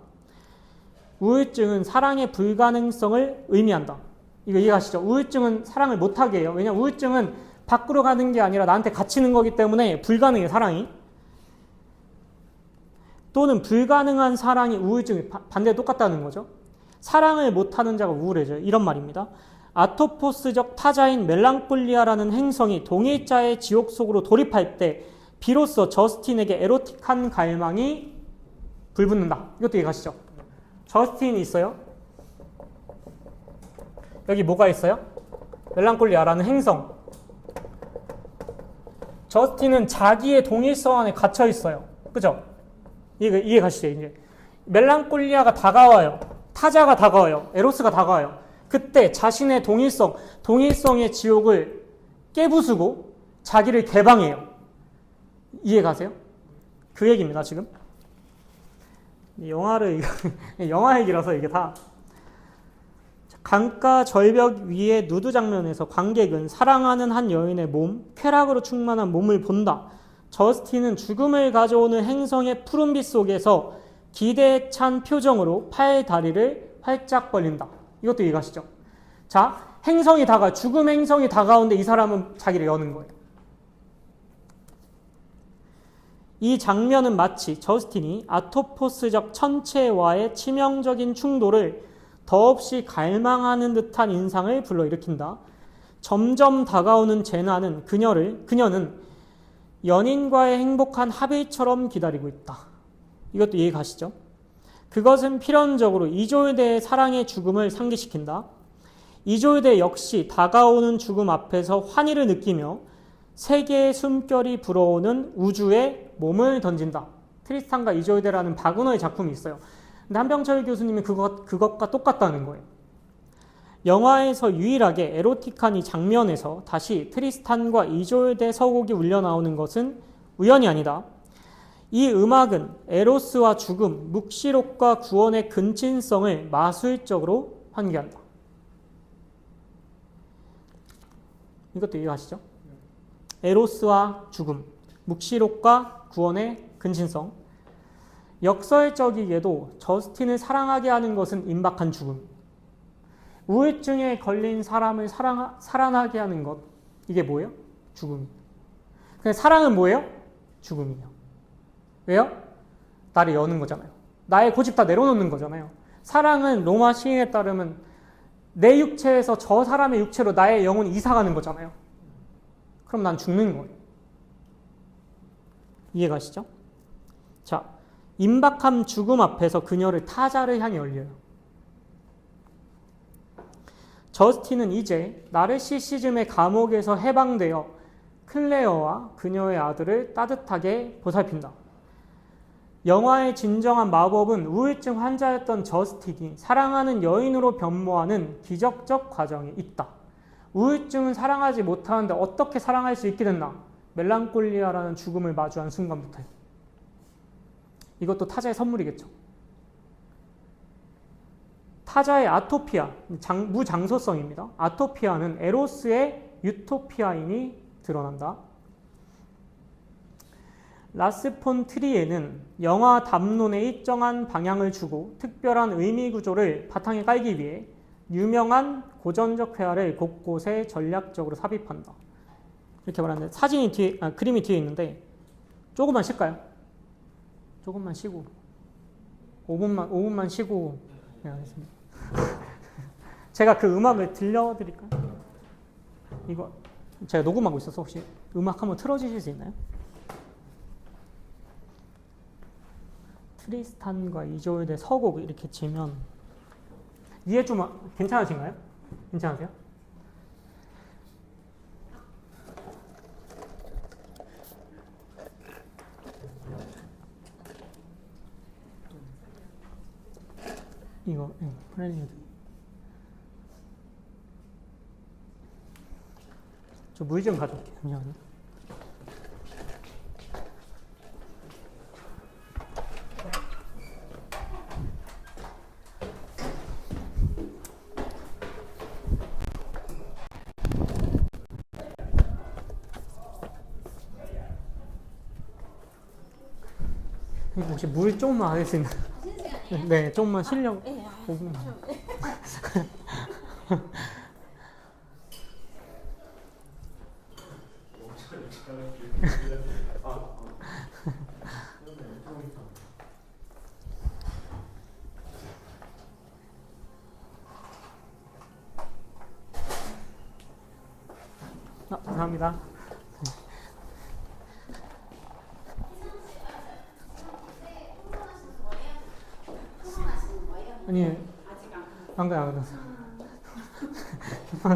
Speaker 1: 우울증은 사랑의 불가능성을 의미한다. 이거 이해가시죠? 우울증은 사랑을 못하게 해요. 왜냐하면 우울증은 밖으로 가는 게 아니라 나한테 갇히는 거기 때문에 불가능해요. 사랑이. 또는 불가능한 사랑이 우울증이 반대로 똑같다는 거죠. 사랑을 못하는 자가 우울해져요. 이런 말입니다. 아토포스적 타자인 멜랑콜리아라는 행성이 동일자의 지옥 속으로 돌입할 때 비로소 저스틴에게 에로틱한 갈망이 불붙는다. 이것도 이해가시죠? 저스틴이 있어요. 여기 뭐가 있어요? 멜랑콜리아라는 행성. 저스틴은 자기의 동일성 안에 갇혀 있어요. 그죠? 이해 가시죠? 이제 멜랑콜리아가 다가와요. 타자가 다가와요. 에로스가 다가와요. 그때 자신의 동일성의 지옥을 깨부수고 자기를 개방해요. 이해 가세요? 그 얘기입니다, 지금. 영화 얘기라서 이게 다. 강가 절벽 위의 누드 장면에서 관객은 사랑하는 한 여인의 몸, 쾌락으로 충만한 몸을 본다. 저스틴은 죽음을 가져오는 행성의 푸른빛 속에서 기대에 찬 표정으로 팔 다리를 활짝 벌린다. 이것도 이해가시죠? 자, 죽음 행성이 다가오는데 이 사람은 자기를 여는 거예요. 이 장면은 마치 저스틴이 아토포스적 천체와의 치명적인 충돌을 더없이 갈망하는 듯한 인상을 불러일으킨다. 점점 다가오는 재난은 그녀는 연인과의 행복한 합의처럼 기다리고 있다. 이것도 이해 가시죠? 그것은 필연적으로 이졸데의 사랑의 죽음을 상기시킨다. 이졸데 역시 다가오는 죽음 앞에서 환희를 느끼며 세계의 숨결이 불어오는 우주에 몸을 던진다. 트리스탄과 이졸데라는 바그너의 작품이 있어요. 근데 한병철 교수님이 그것과 똑같다는 거예요. 영화에서 유일하게 에로틱한 이 장면에서 다시 트리스탄과 이졸데 서곡이 울려 나오는 것은 우연이 아니다. 이 음악은 에로스와 죽음, 묵시록과 구원의 근친성을 마술적으로 환기한다. 이것도 이해하시죠? 에로스와 죽음, 묵시록과 구원의 근친성. 역설적이게도 저스틴을 사랑하게 하는 것은 임박한 죽음. 우울증에 걸린 사람을 살아나게 하는 것. 이게 뭐예요? 죽음이에요. 근데 사랑은 뭐예요? 죽음이에요. 왜요? 나를 여는 거잖아요. 나의 고집 다 내려놓는 거잖아요. 사랑은 로마 시인에 따르면 내 육체에서 저 사람의 육체로 나의 영혼이 이사가는 거잖아요. 그럼 난 죽는 거예요. 이해가시죠? 자, 임박한 죽음 앞에서 그녀를 타자를 향해 올려요. 저스틴은 이제 나르시시즘의 감옥에서 해방되어 클레어와 그녀의 아들을 따뜻하게 보살핀다. 영화의 진정한 마법은 우울증 환자였던 저스틴이 사랑하는 여인으로 변모하는 기적적 과정에 있다. 우울증은 사랑하지 못하는데 어떻게 사랑할 수 있게 됐나? 멜랑콜리아라는 죽음을 마주한 순간부터요. 이것도 타자의 선물이겠죠. 타자의 아토피아, 무장소성입니다. 아토피아는 에로스의 유토피아임이 드러난다. 라스 폰 트리에는 영화 담론에 일정한 방향을 주고 특별한 의미 구조를 바탕에 깔기 위해 유명한 고전적 회화를 곳곳에 전략적으로 삽입한다. 이렇게 말하는데 그림이 뒤에 있는데 조금만 쉴까요? 조금만 쉬고 5분만 쉬고 네, 알겠습니다. 제가 그 음악을 들려드릴까요? 이거 제가 녹음하고 있어서 혹시 음악 한번 틀어주실 수 있나요? 트리스탄과 이졸데 서곡 이렇게 치면 이해 좀 괜찮으신가요? 괜찮으세요? 이거 프렐리드 저 물 좀 가져올게요. 잠시만요. 혹시 물 조금만 할 수 있나요? 네, 조금만 쉬려고. 5분만. 감사합니다. 아니, 안 그래서.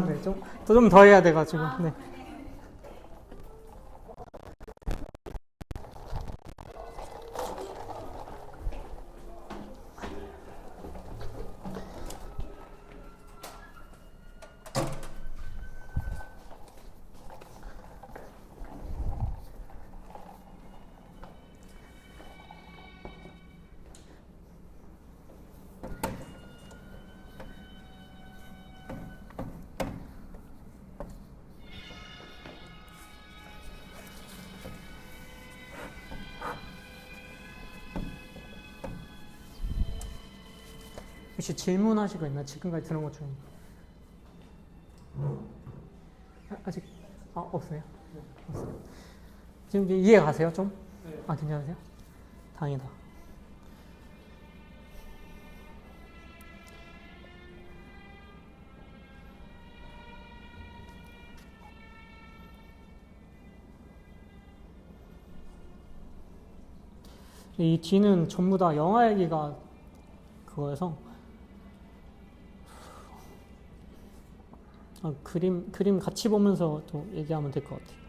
Speaker 1: 네, 좀 더 해야 돼가지고. 네. 혹시 질문하실 거 있나요? 지금까지 들은 것 중에. 아직 없어요? 없어요. 지금 이제 이해 가세요 좀?
Speaker 2: 네.
Speaker 1: 괜찮으세요? 다행이다. 이 뒤는 전부 다 영화 얘기가 그거여서 그림 같이 보면서 또 얘기하면 될 것 같아요.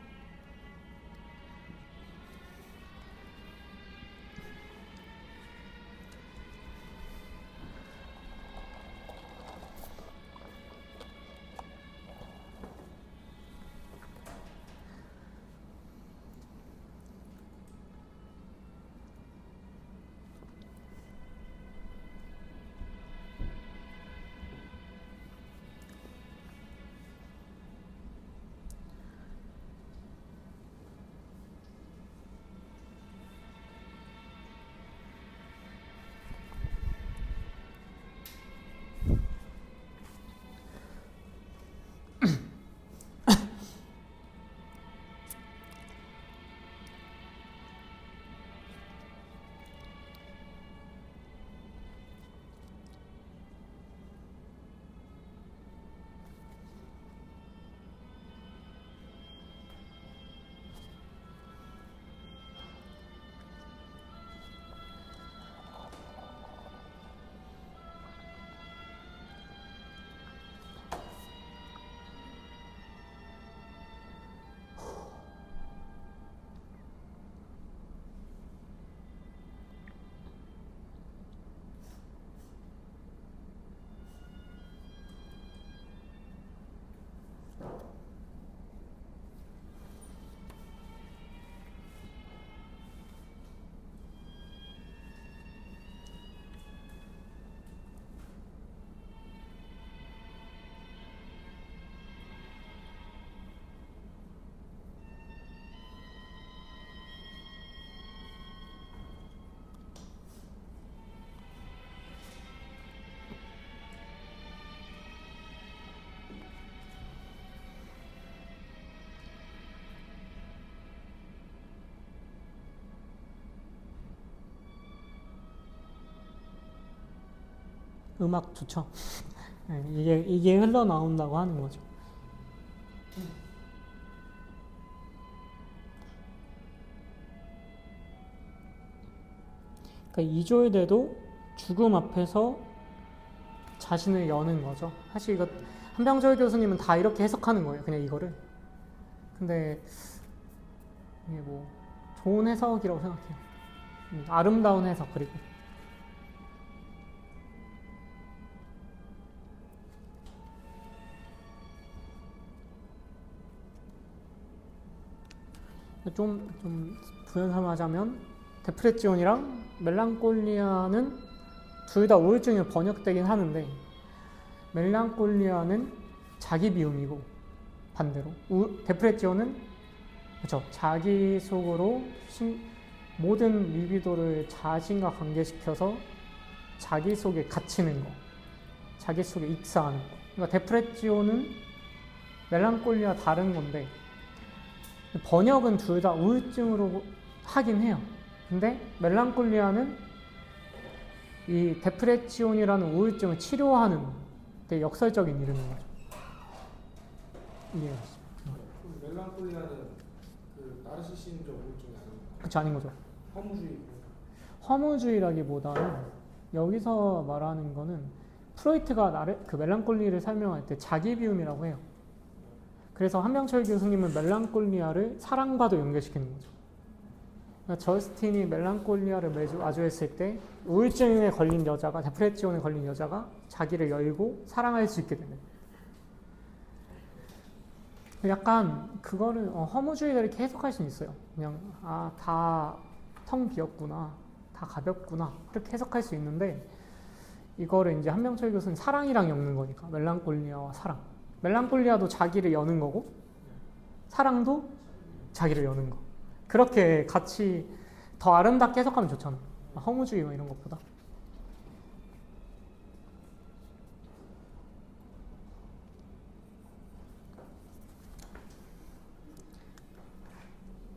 Speaker 1: 음악 좋죠. 네, 이게 흘러나온다고 하는 거죠. 그러니까 이조일대도 죽음 앞에서 자신을 여는 거죠. 사실 이거 한병철 교수님은 다 이렇게 해석하는 거예요. 그냥 이거를. 근데 이게 뭐 좋은 해석이라고 생각해요. 아름다운 해석. 그리고 좀 부연삼하자면 데프레지온이랑 멜랑콜리아는 둘 다 우울증이 번역되긴 하는데 멜랑콜리아는 자기 비움이고 반대로 데프레지온은 그렇죠. 자기 속으로 모든 리비도를 자신과 관계시켜서 자기 속에 갇히는 거, 자기 속에 익사하는 거. 그러니까 데프레지온은 멜랑콜리아 다른 건데 번역은 둘 다 우울증으로 하긴 해요. 근데 멜랑콜리아는 이 데프레치온이라는 우울증을 치료하는 되게 역설적인 이름인 거죠. 이해하시죠?
Speaker 2: 멜랑콜리아는 그 나르시시즘적 우울증이 아닙니까?
Speaker 1: 그렇지 아닌 거죠.
Speaker 2: 허무주의.
Speaker 1: 허무주의라기보다는 여기서 말하는 거는 프로이트가 그 멜랑콜리를 설명할 때 자기 비움이라고 해요. 그래서 한병철 교수님은 멜랑콜리아를 사랑과도 연결시키는 거죠. 그러니까 저스틴이 멜랑콜리아를 마주했을 때 우울증에 걸린 여자가 데프레치온에 걸린 여자가 자기를 열고 사랑할 수 있게 되는. 약간 그거를 허무주의가 이렇게 해석할 수는 있어요. 그냥 다 텅 비었구나, 다 가볍구나 이렇게 해석할 수 있는데 이거를 이제 한병철 교수는 사랑이랑 엮는 거니까 멜랑콜리아와 사랑. 멜랑콜리아도 자기를 여는 거고 사랑도 자기를 여는 거. 그렇게 같이 더 아름답게 해석하면 좋잖아. 허무주의 이런 것보다.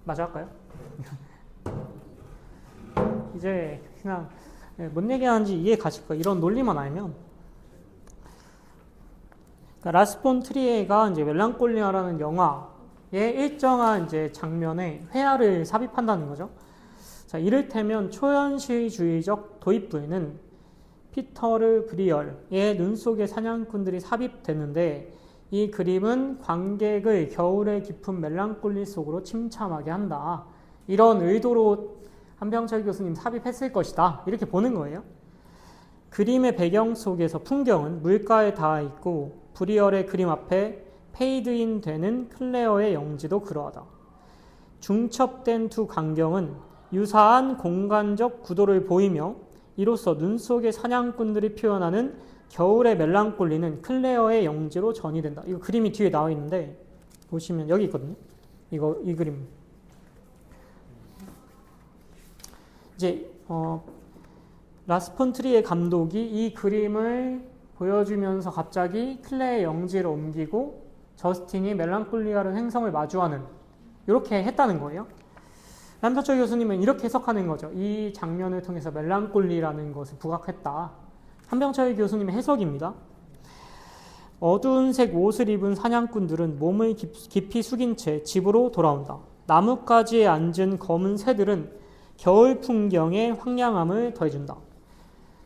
Speaker 1: 마저 할까요? 이제 그냥 뭔 얘기하는지 이해 가실 거예요. 이런 논리만 알면. 그러니까 라스 폰 트리에가 이제 멜랑콜리아라는 영화의 일정한 이제 장면에 회화를 삽입한다는 거죠. 자, 이를테면 초현실주의적 도입부에는 피터르 브리얼의 눈 속에 사냥꾼들이 삽입되는데 이 그림은 관객을 겨울의 깊은 멜랑콜리 속으로 침참하게 한다. 이런 의도로 한병철 교수님 삽입했을 것이다. 이렇게 보는 거예요. 그림의 배경 속에서 풍경은 물가에 닿아 있고 브리얼의 그림 앞에 페이드인 되는 클레어의 영지도 그러하다. 중첩된 두 광경은 유사한 공간적 구도를 보이며 이로써 눈 속의 사냥꾼들이 표현하는 겨울의 멜랑콜리는 클레어의 영지로 전이된다. 이거 그림이 뒤에 나와 있는데 보시면 여기 있거든요. 이 그림. 이제 라스 폰 트리에 감독이 이 그림을 보여주면서 갑자기 클레의 영지를 옮기고 저스틴이 멜랑콜리아라는 행성을 마주하는 이렇게 했다는 거예요. 한병철 교수님은 이렇게 해석하는 거죠. 이 장면을 통해서 멜랑콜리라는 것을 부각했다. 한병철 교수님의 해석입니다. 어두운 색 옷을 입은 사냥꾼들은 몸을 깊이 숙인 채 집으로 돌아온다. 나뭇가지에 앉은 검은 새들은 겨울 풍경의 황량함을 더해준다.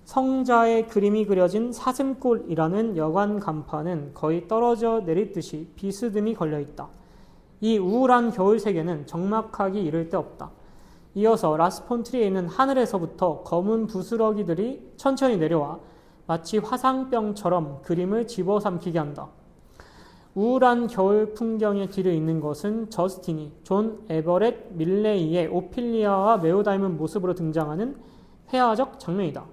Speaker 1: 성자의 그림이 그려진 사슴골이라는 여관 간판은 거의 떨어져 내리듯이 비스듬히 걸려있다. 이 우울한 겨울 세계는 적막하기 이를 데 없다. 이어서 라스 폰 트리에 있는 하늘에서부터 검은 부스러기들이 천천히 내려와 마치 화상병처럼 그림을 집어삼키게 한다. 우울한 겨울 풍경의 뒤를 잇는 것은 저스틴이 존 에버렛 밀레이의 오피리아와 매우 닮은 모습으로 등장하는 회화적 장면이다.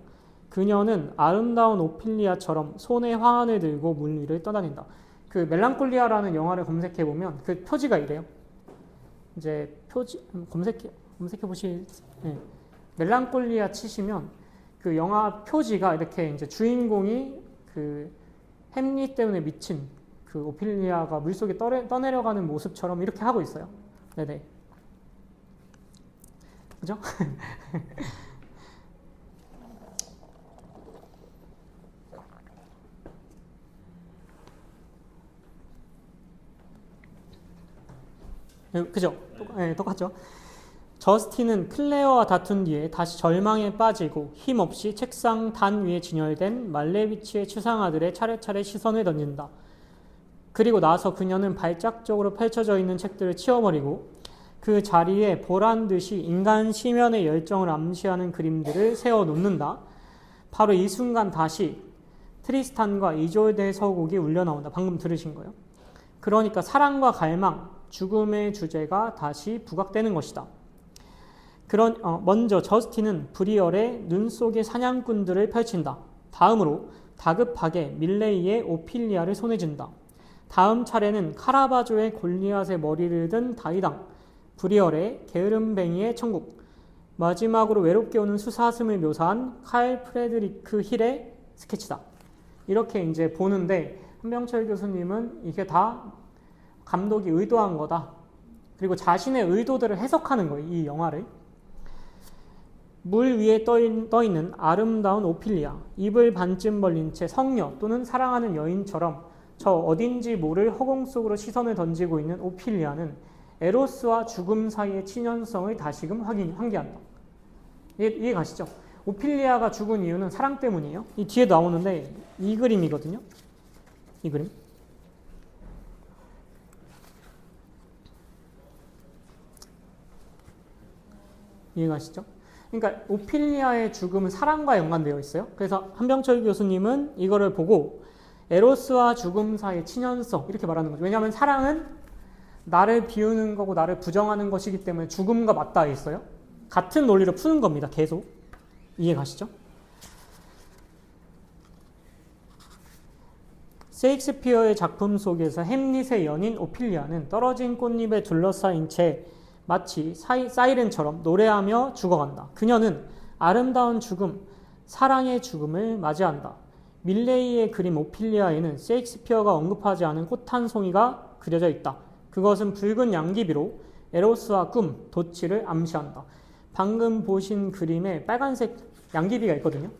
Speaker 1: 그녀는 아름다운 오피리아처럼 손에 화환을 들고 물 위를 떠다닌다. 그 멜랑콜리아라는 영화를 검색해 보면 그 표지가 이래요. 이제 표지 검색해 보실 멜랑콜리아 치시면 그 영화 표지가 이렇게 이제 주인공이 그 햄릿 때문에 미친 그 오피리아가 물속에 떠내려가는 모습처럼 이렇게 하고 있어요. 네네. 그죠? 그죠? 똑같죠? 저스틴은 클레어와 다툰 뒤에 다시 절망에 빠지고 힘없이 책상 단 위에 진열된 말레비치의 추상화들에 차례차례 시선을 던진다. 그리고 나서 그녀는 발작적으로 펼쳐져 있는 책들을 치워버리고 그 자리에 보란듯이 인간 심연의 열정을 암시하는 그림들을 세워놓는다. 바로 이 순간 다시 트리스탄과 이졸데의 서곡이 울려나온다. 방금 들으신 거예요. 그러니까 사랑과 갈망, 죽음의 주제가 다시 부각되는 것이다. 먼저 저스틴은 브리얼의 눈 속의 사냥꾼들을 펼친다. 다음으로 다급하게 밀레이의 오피리아를 손에 쥔다. 다음 차례는 카라바조의 골리앗의 머리를 든 다이당, 브리얼의 게으름뱅이의 천국, 마지막으로 외롭게 오는 수사슴을 묘사한 칼 프레드리크 힐의 스케치다. 이렇게 이제 보는데 한병철 교수님은 이게 다 감독이 의도한 거다. 그리고 자신의 의도들을 해석하는 거예요. 이 영화를. 물 위에 떠 있는 아름다운 오피리아, 입을 반쯤 벌린 채 성녀 또는 사랑하는 여인처럼 저 어딘지 모를 허공 속으로 시선을 던지고 있는 오피리아는 에로스와 죽음 사이의 친연성을 다시금 환기한다. 이해 가시죠? 오피리아가 죽은 이유는 사랑 때문이에요. 이 뒤에 나오는데 이 그림이거든요. 이 그림. 이해 가시죠? 그러니까 오피리아의 죽음은 사랑과 연관되어 있어요. 그래서 한병철 교수님은 이거를 보고 에로스와 죽음 사이의 친연성 이렇게 말하는 거죠. 왜냐하면 사랑은 나를 비우는 거고 나를 부정하는 것이기 때문에 죽음과 맞닿아 있어요. 같은 논리로 푸는 겁니다. 계속. 이해 가시죠? 셰익스피어의 작품 속에서 햄릿의 연인 오피리아는 떨어진 꽃잎에 둘러싸인 채 마치 사이렌처럼 노래하며 죽어간다. 그녀는 아름다운 죽음, 사랑의 죽음을 맞이한다. 밀레이의 그림 오피리아에는 셰익스피어가 언급하지 않은 꽃 한 송이가 그려져 있다. 그것은 붉은 양귀비로 에로스와 꿈, 도치를 암시한다. 방금 보신 그림에 빨간색 양귀비가 있거든요.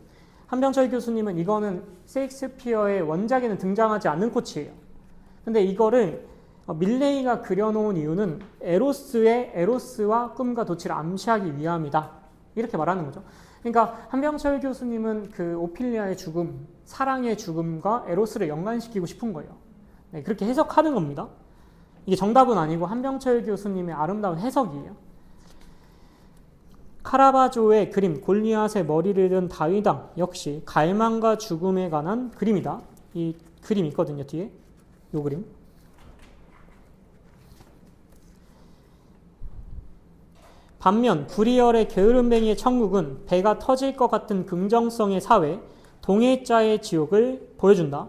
Speaker 1: 한병철 교수님은 이거는 셰익스피어의 원작에는 등장하지 않는 꽃이에요. 근데 이거를 밀레이가 그려놓은 이유는 에로스와 꿈과 도치를 암시하기 위함이다. 이렇게 말하는 거죠. 그러니까 한병철 교수님은 그 오피리아의 죽음, 사랑의 죽음과 에로스를 연관시키고 싶은 거예요. 네, 그렇게 해석하는 겁니다. 이게 정답은 아니고 한병철 교수님의 아름다운 해석이에요. 카라바조의 그림 골리앗의 머리를 든 다윗왕 역시 갈망과 죽음에 관한 그림이다. 이 그림 있거든요. 뒤에 이 그림. 반면 브리얼의 게으름뱅이의 천국은 배가 터질 것 같은 긍정성의 사회, 동해자의 지옥을 보여준다.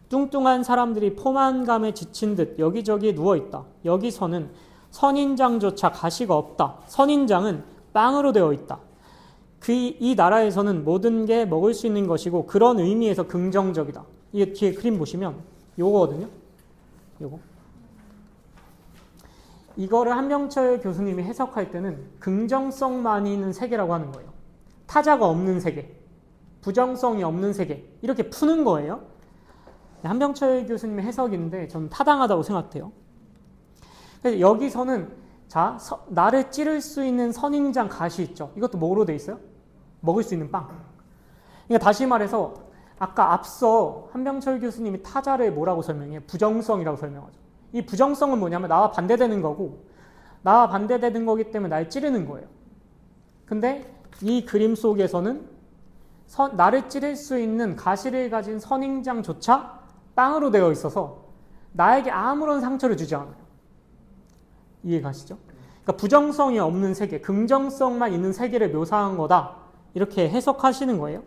Speaker 1: 뚱뚱한 사람들이 포만감에 지친 듯 여기저기 누워있다. 여기서는 선인장조차 가시가 없다. 선인장은 빵으로 되어 있다. 이 나라에서는 모든 게 먹을 수 있는 것이고 그런 의미에서 긍정적이다. 이 뒤에 그림 보시면 요거거든요. 요거. 이거를 한병철 교수님이 해석할 때는 긍정성만 있는 세계라고 하는 거예요. 타자가 없는 세계, 부정성이 없는 세계 이렇게 푸는 거예요. 한병철 교수님의 해석인데 저는 타당하다고 생각해요. 그래서 여기서는 자, 나를 찌를 수 있는 선인장 가시 있죠. 이것도 뭐로 돼 있어요? 먹을 수 있는 빵. 그러니까 다시 말해서 아까 앞서 한병철 교수님이 타자를 뭐라고 설명해요? 부정성이라고 설명하죠. 이 부정성은 뭐냐면 나와 반대되는 거고 나와 반대되는 거기 때문에 날 찌르는 거예요. 근데 이 그림 속에서는 나를 찌를 수 있는 가시를 가진 선인장조차 빵으로 되어 있어서 나에게 아무런 상처를 주지 않아요. 이해가시죠? 그러니까 부정성이 없는 세계, 긍정성만 있는 세계를 묘사한 거다. 이렇게 해석하시는 거예요.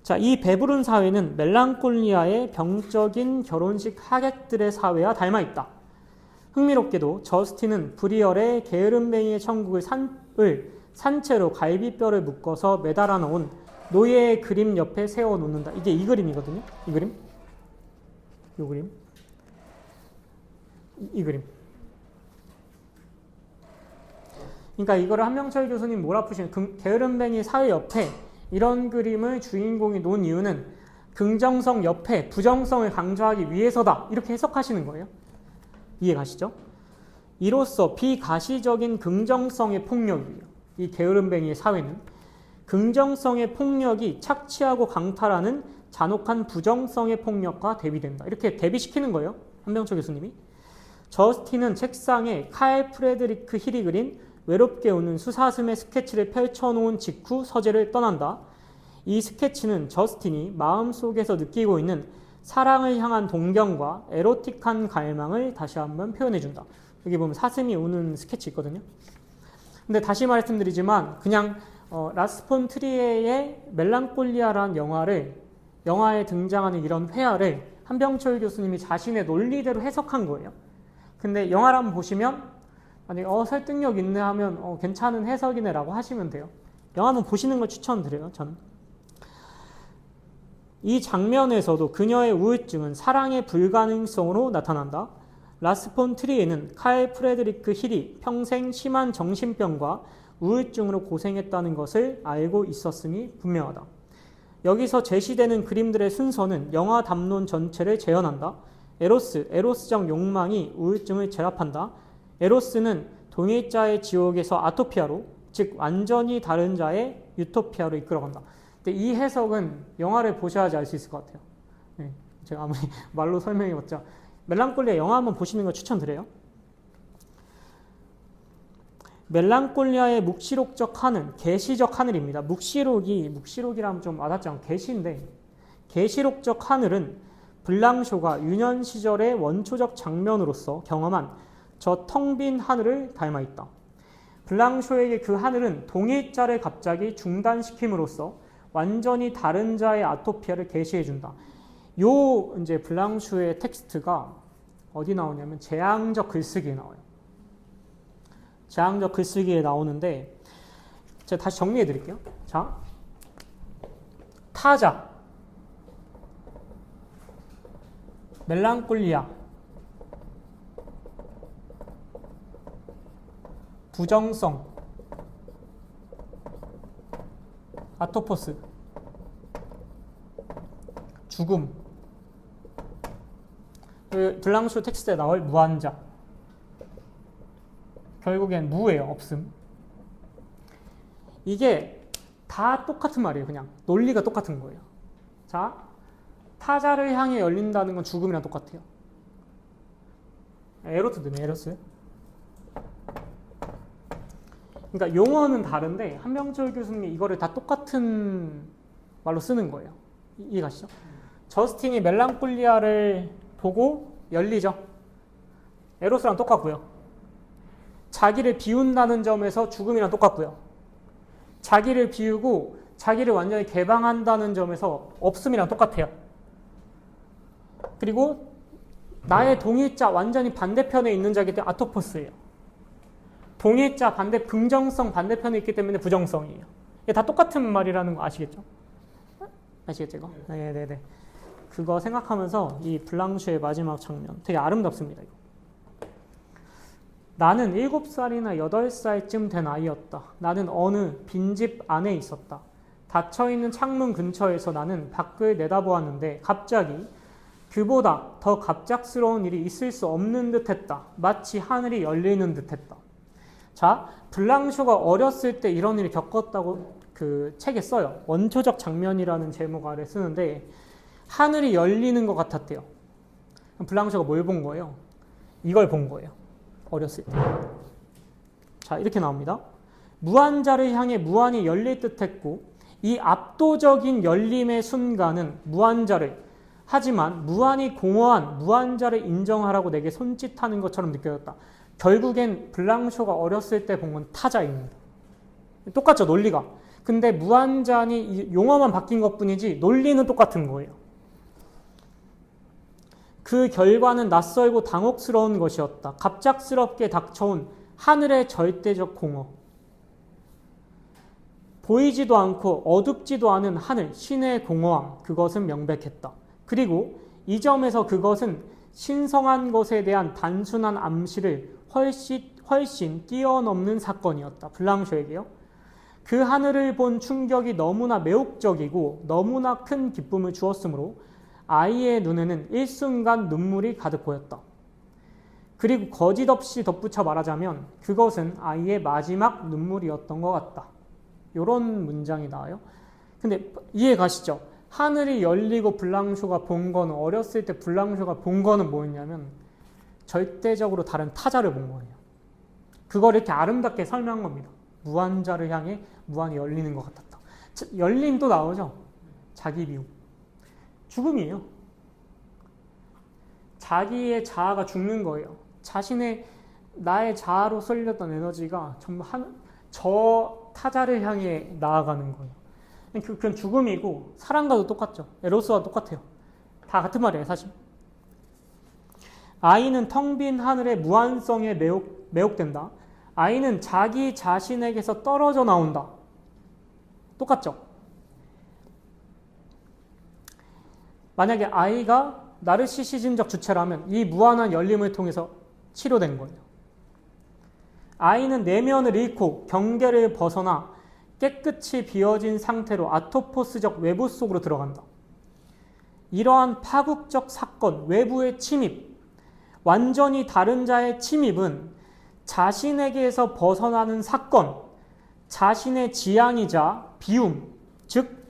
Speaker 1: 자, 이 배부른 사회는 멜랑콜리아의 병적인 결혼식 하객들의 사회와 닮아 있다. 흥미롭게도 저스틴은 브리얼의 게으름뱅이의 천국을 산채로 갈비뼈를 묶어서 매달아 놓은 노예의 그림 옆에 세워 놓는다. 이게 이 그림이거든요. 이 그림. 이 그림. 이 그림. 그러니까 이거를 한병철 교수님 몰아푸신 게으름뱅이 사회 옆에 이런 그림을 주인공이 놓은 이유는 긍정성 옆에 부정성을 강조하기 위해서다. 이렇게 해석하시는 거예요. 이해가시죠? 이로써 비가시적인 긍정성의 폭력이에요. 이 게으름뱅이의 사회는 긍정성의 폭력이 착취하고 강탈하는 잔혹한 부정성의 폭력과 대비된다. 이렇게 대비시키는 거예요. 한병철 교수님이. 저스틴은 책상에 칼 프레드리크 힐이 그린 외롭게 우는 수사슴의 스케치를 펼쳐놓은 직후 서재를 떠난다. 이 스케치는 저스틴이 마음속에서 느끼고 있는 사랑을 향한 동경과 에로틱한 갈망을 다시 한번 표현해준다. 여기 보면 사슴이 우는 스케치 있거든요. 근데 다시 말씀드리지만 그냥 라스 폰 트리에의 멜랑콜리아라는 영화에 등장하는 이런 회화를 한병철 교수님이 자신의 논리대로 해석한 거예요. 근데 영화를 한번 보시면 만약에 설득력 있네 하면 괜찮은 해석이네 라고 하시면 돼요. 영화 한번 보시는 걸 추천드려요. 저는. 이 장면에서도 그녀의 우울증은 사랑의 불가능성으로 나타난다. 라스 폰 트리에는 칼 프레드리크 힐이 평생 심한 정신병과 우울증으로 고생했다는 것을 알고 있었음이 분명하다. 여기서 제시되는 그림들의 순서는 영화 담론 전체를 재현한다. 에로스적 욕망이 우울증을 제압한다. 에로스는 동일자의 지옥에서 아토피아로, 즉 완전히 다른 자의 유토피아로 이끌어간다. 근데 이 해석은 영화를 보셔야지 알 수 있을 것 같아요. 네, 제가 아무리 말로 설명해봤자 멜랑콜리아 영화 한번 보시는 걸 추천드려요. 멜랑콜리아의 묵시록적 하늘, 계시적 하늘입니다. 묵시록이라면 좀 와닿지 않고 계시인데 계시록적 하늘은 블랑쇼가 유년 시절의 원초적 장면으로서 경험한 저 텅 빈 하늘을 닮아 있다. 블랑쇼에게 그 하늘은 동일자를 갑자기 중단시킴으로써 완전히 다른 자의 아토피아를 계시해준다. 요 이제 블랑쇼의 텍스트가 어디 나오냐면 재앙적 글쓰기에 나와요. 재앙적 글쓰기에 나오는데 제가 다시 정리해 드릴게요. 자, 타자, 멜랑콜리아, 부정성, 아토포스, 죽음, 블랑쇼 텍스트에 나올 무한자, 결국엔 무예요. 없음. 이게 다 똑같은 말이에요. 그냥 논리가 똑같은 거예요. 자, 타자를 향해 열린다는 건 죽음이랑 똑같아요. 에로트 되네. 에로스. 그러니까 용어는 다른데 한명철 교수님이 이거를 다 똑같은 말로 쓰는 거예요. 이해가시죠? 저스틴이 멜랑콜리아를 보고 열리죠. 에로스랑 똑같고요. 자기를 비운다는 점에서 죽음이랑 똑같고요. 자기를 비우고 자기를 완전히 개방한다는 점에서 없음이랑 똑같아요. 그리고 나의 동일자 완전히 반대편에 있는 자이기 때문에 아토포스예요. 동일자 반대 긍정성 반대편에 있기 때문에 부정성이에요. 이게 다 똑같은 말이라는 거 아시겠죠? 아시겠죠 이거? 네네네. 그거 생각하면서 이 블랑슈의 마지막 장면 되게 아름답습니다. 이거. 나는 7살이나 8살쯤 된 아이였다. 나는 어느 빈집 안에 있었다. 닫혀있는 창문 근처에서 나는 밖을 내다보았는데 갑자기 그보다 더 갑작스러운 일이 있을 수 없는 듯했다. 마치 하늘이 열리는 듯했다. 자, 블랑쇼가 어렸을 때 이런 일을 겪었다고 그 책에 써요. 원초적 장면이라는 제목 아래 쓰는데 하늘이 열리는 것 같았대요. 블랑쇼가 뭘 본 거예요? 이걸 본 거예요. 어렸을 때. 자, 이렇게 나옵니다. 무한자를 향해 무한이 열릴 듯했고 이 압도적인 열림의 순간은 무한자를 하지만 무한이 공허한 무한자를 인정하라고 내게 손짓하는 것처럼 느껴졌다. 결국엔 블랑쇼가 어렸을 때 본 건 타자입니다. 똑같죠, 논리가. 근데 무한자니 용어만 바뀐 것뿐이지 논리는 똑같은 거예요. 그 결과는 낯설고 당혹스러운 것이었다. 갑작스럽게 닥쳐온 하늘의 절대적 공허. 보이지도 않고 어둡지도 않은 하늘, 신의 공허함, 그것은 명백했다. 그리고 이 점에서 그것은 신성한 것에 대한 단순한 암시를 훨씬 뛰어넘는 사건이었다. 블랑쇼에게요. 그 하늘을 본 충격이 너무나 매혹적이고 너무나 큰 기쁨을 주었으므로 아이의 눈에는 일순간 눈물이 가득 보였다. 그리고 거짓없이 덧붙여 말하자면 그것은 아이의 마지막 눈물이었던 것 같다. 이런 문장이 나와요. 근데 이해 가시죠? 하늘이 열리고 블랑쇼가 본 거는 어렸을 때 블랑쇼가 본 거는 뭐였냐면 절대적으로 다른 타자를 본 거예요. 그걸 이렇게 아름답게 설명한 겁니다. 무한자를 향해 무한이 열리는 것 같았다. 열림도 나오죠. 자기 비움. 죽음이에요. 자기의 자아가 죽는 거예요. 자신의 나의 자아로 쏠렸던 에너지가 전부 저 타자를 향해 나아가는 거예요. 그건 죽음이고 사랑과도 똑같죠. 에로스와 똑같아요. 다 같은 말이에요, 사실. 아이는 텅 빈 하늘의 무한성에 매혹된다. 아이는 자기 자신에게서 떨어져 나온다. 똑같죠? 만약에 아이가 나르시시즘적 주체라면 이 무한한 열림을 통해서 치료된 거예요. 아이는 내면을 잃고 경계를 벗어나 깨끗이 비워진 상태로 아토포스적 외부 속으로 들어간다. 이러한 파국적 사건, 외부의 침입, 완전히 다른 자의 침입은 자신에게서 벗어나는 사건, 자신의 지향이자 비움, 즉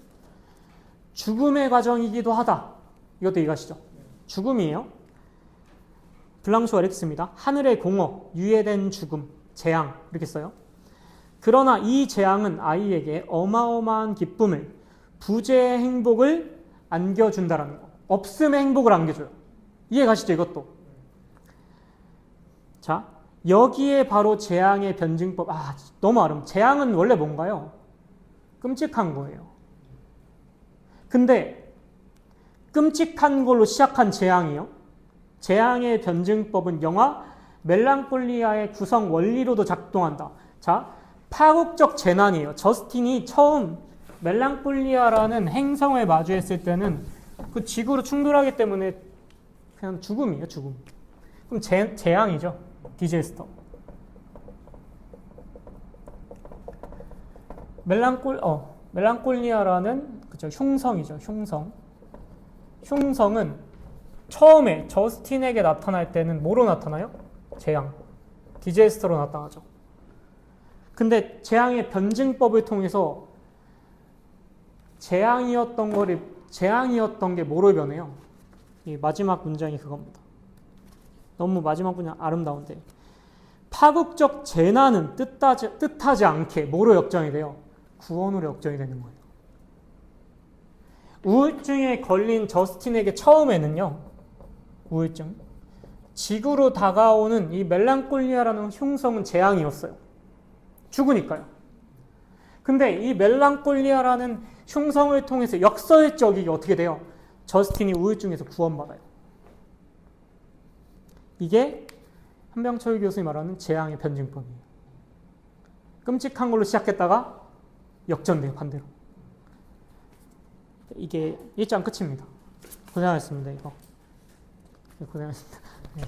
Speaker 1: 죽음의 과정이기도 하다. 이것도 이해가시죠? 죽음이에요. 블랑쇼가 이렇게 씁니다. 하늘의 공허, 유예된 죽음, 재앙 이렇게 써요. 그러나 이 재앙은 아이에게 어마어마한 기쁨을, 부재의 행복을 안겨준다라는 거. 없음의 행복을 안겨줘요. 이해가시죠? 이것도. 자, 여기에 바로 재앙의 변증법. 너무 아름. 재앙은 원래 뭔가요? 끔찍한 거예요. 근데 끔찍한 걸로 시작한 재앙이요. 재앙의 변증법은 영화 멜랑콜리아의 구성 원리로도 작동한다. 자, 파국적 재난이에요. 저스틴이 처음 멜랑콜리아라는 행성을 마주했을 때는 그 지구로 충돌하기 때문에 그냥 죽음이에요, 죽음. 그럼 재앙이죠. 디제스터. 멜랑콜리아라는 그죠 흉성이죠. 흉성은 처음에 저스틴에게 나타날 때는 뭐로 나타나요? 재앙, 디제스터로 나타나죠. 근데 재앙의 변증법을 통해서 재앙이었던 게 뭐로 변해요? 이 마지막 문장이 그겁니다. 너무 마지막 문장 아름다운데 파국적 재난은 뜻하지 않게 뭐로 역전이 돼요? 구원으로 역전이 되는 거예요. 우울증에 걸린 저스틴에게 처음에는요, 우울증, 지구로 다가오는 이 멜랑콜리아라는 흉성은 재앙이었어요. 죽으니까요. 근데 이 멜랑콜리아라는 흉성을 통해서 역설적이게 어떻게 돼요? 저스틴이 우울증에서 구원받아요. 이게 한병철 교수님 말하는 재앙의 변증법이에요. 끔찍한 걸로 시작했다가 역전돼요, 반대로. 이게 1장 끝입니다. 고생하셨습니다, 이거. 고생하셨습니다. 네.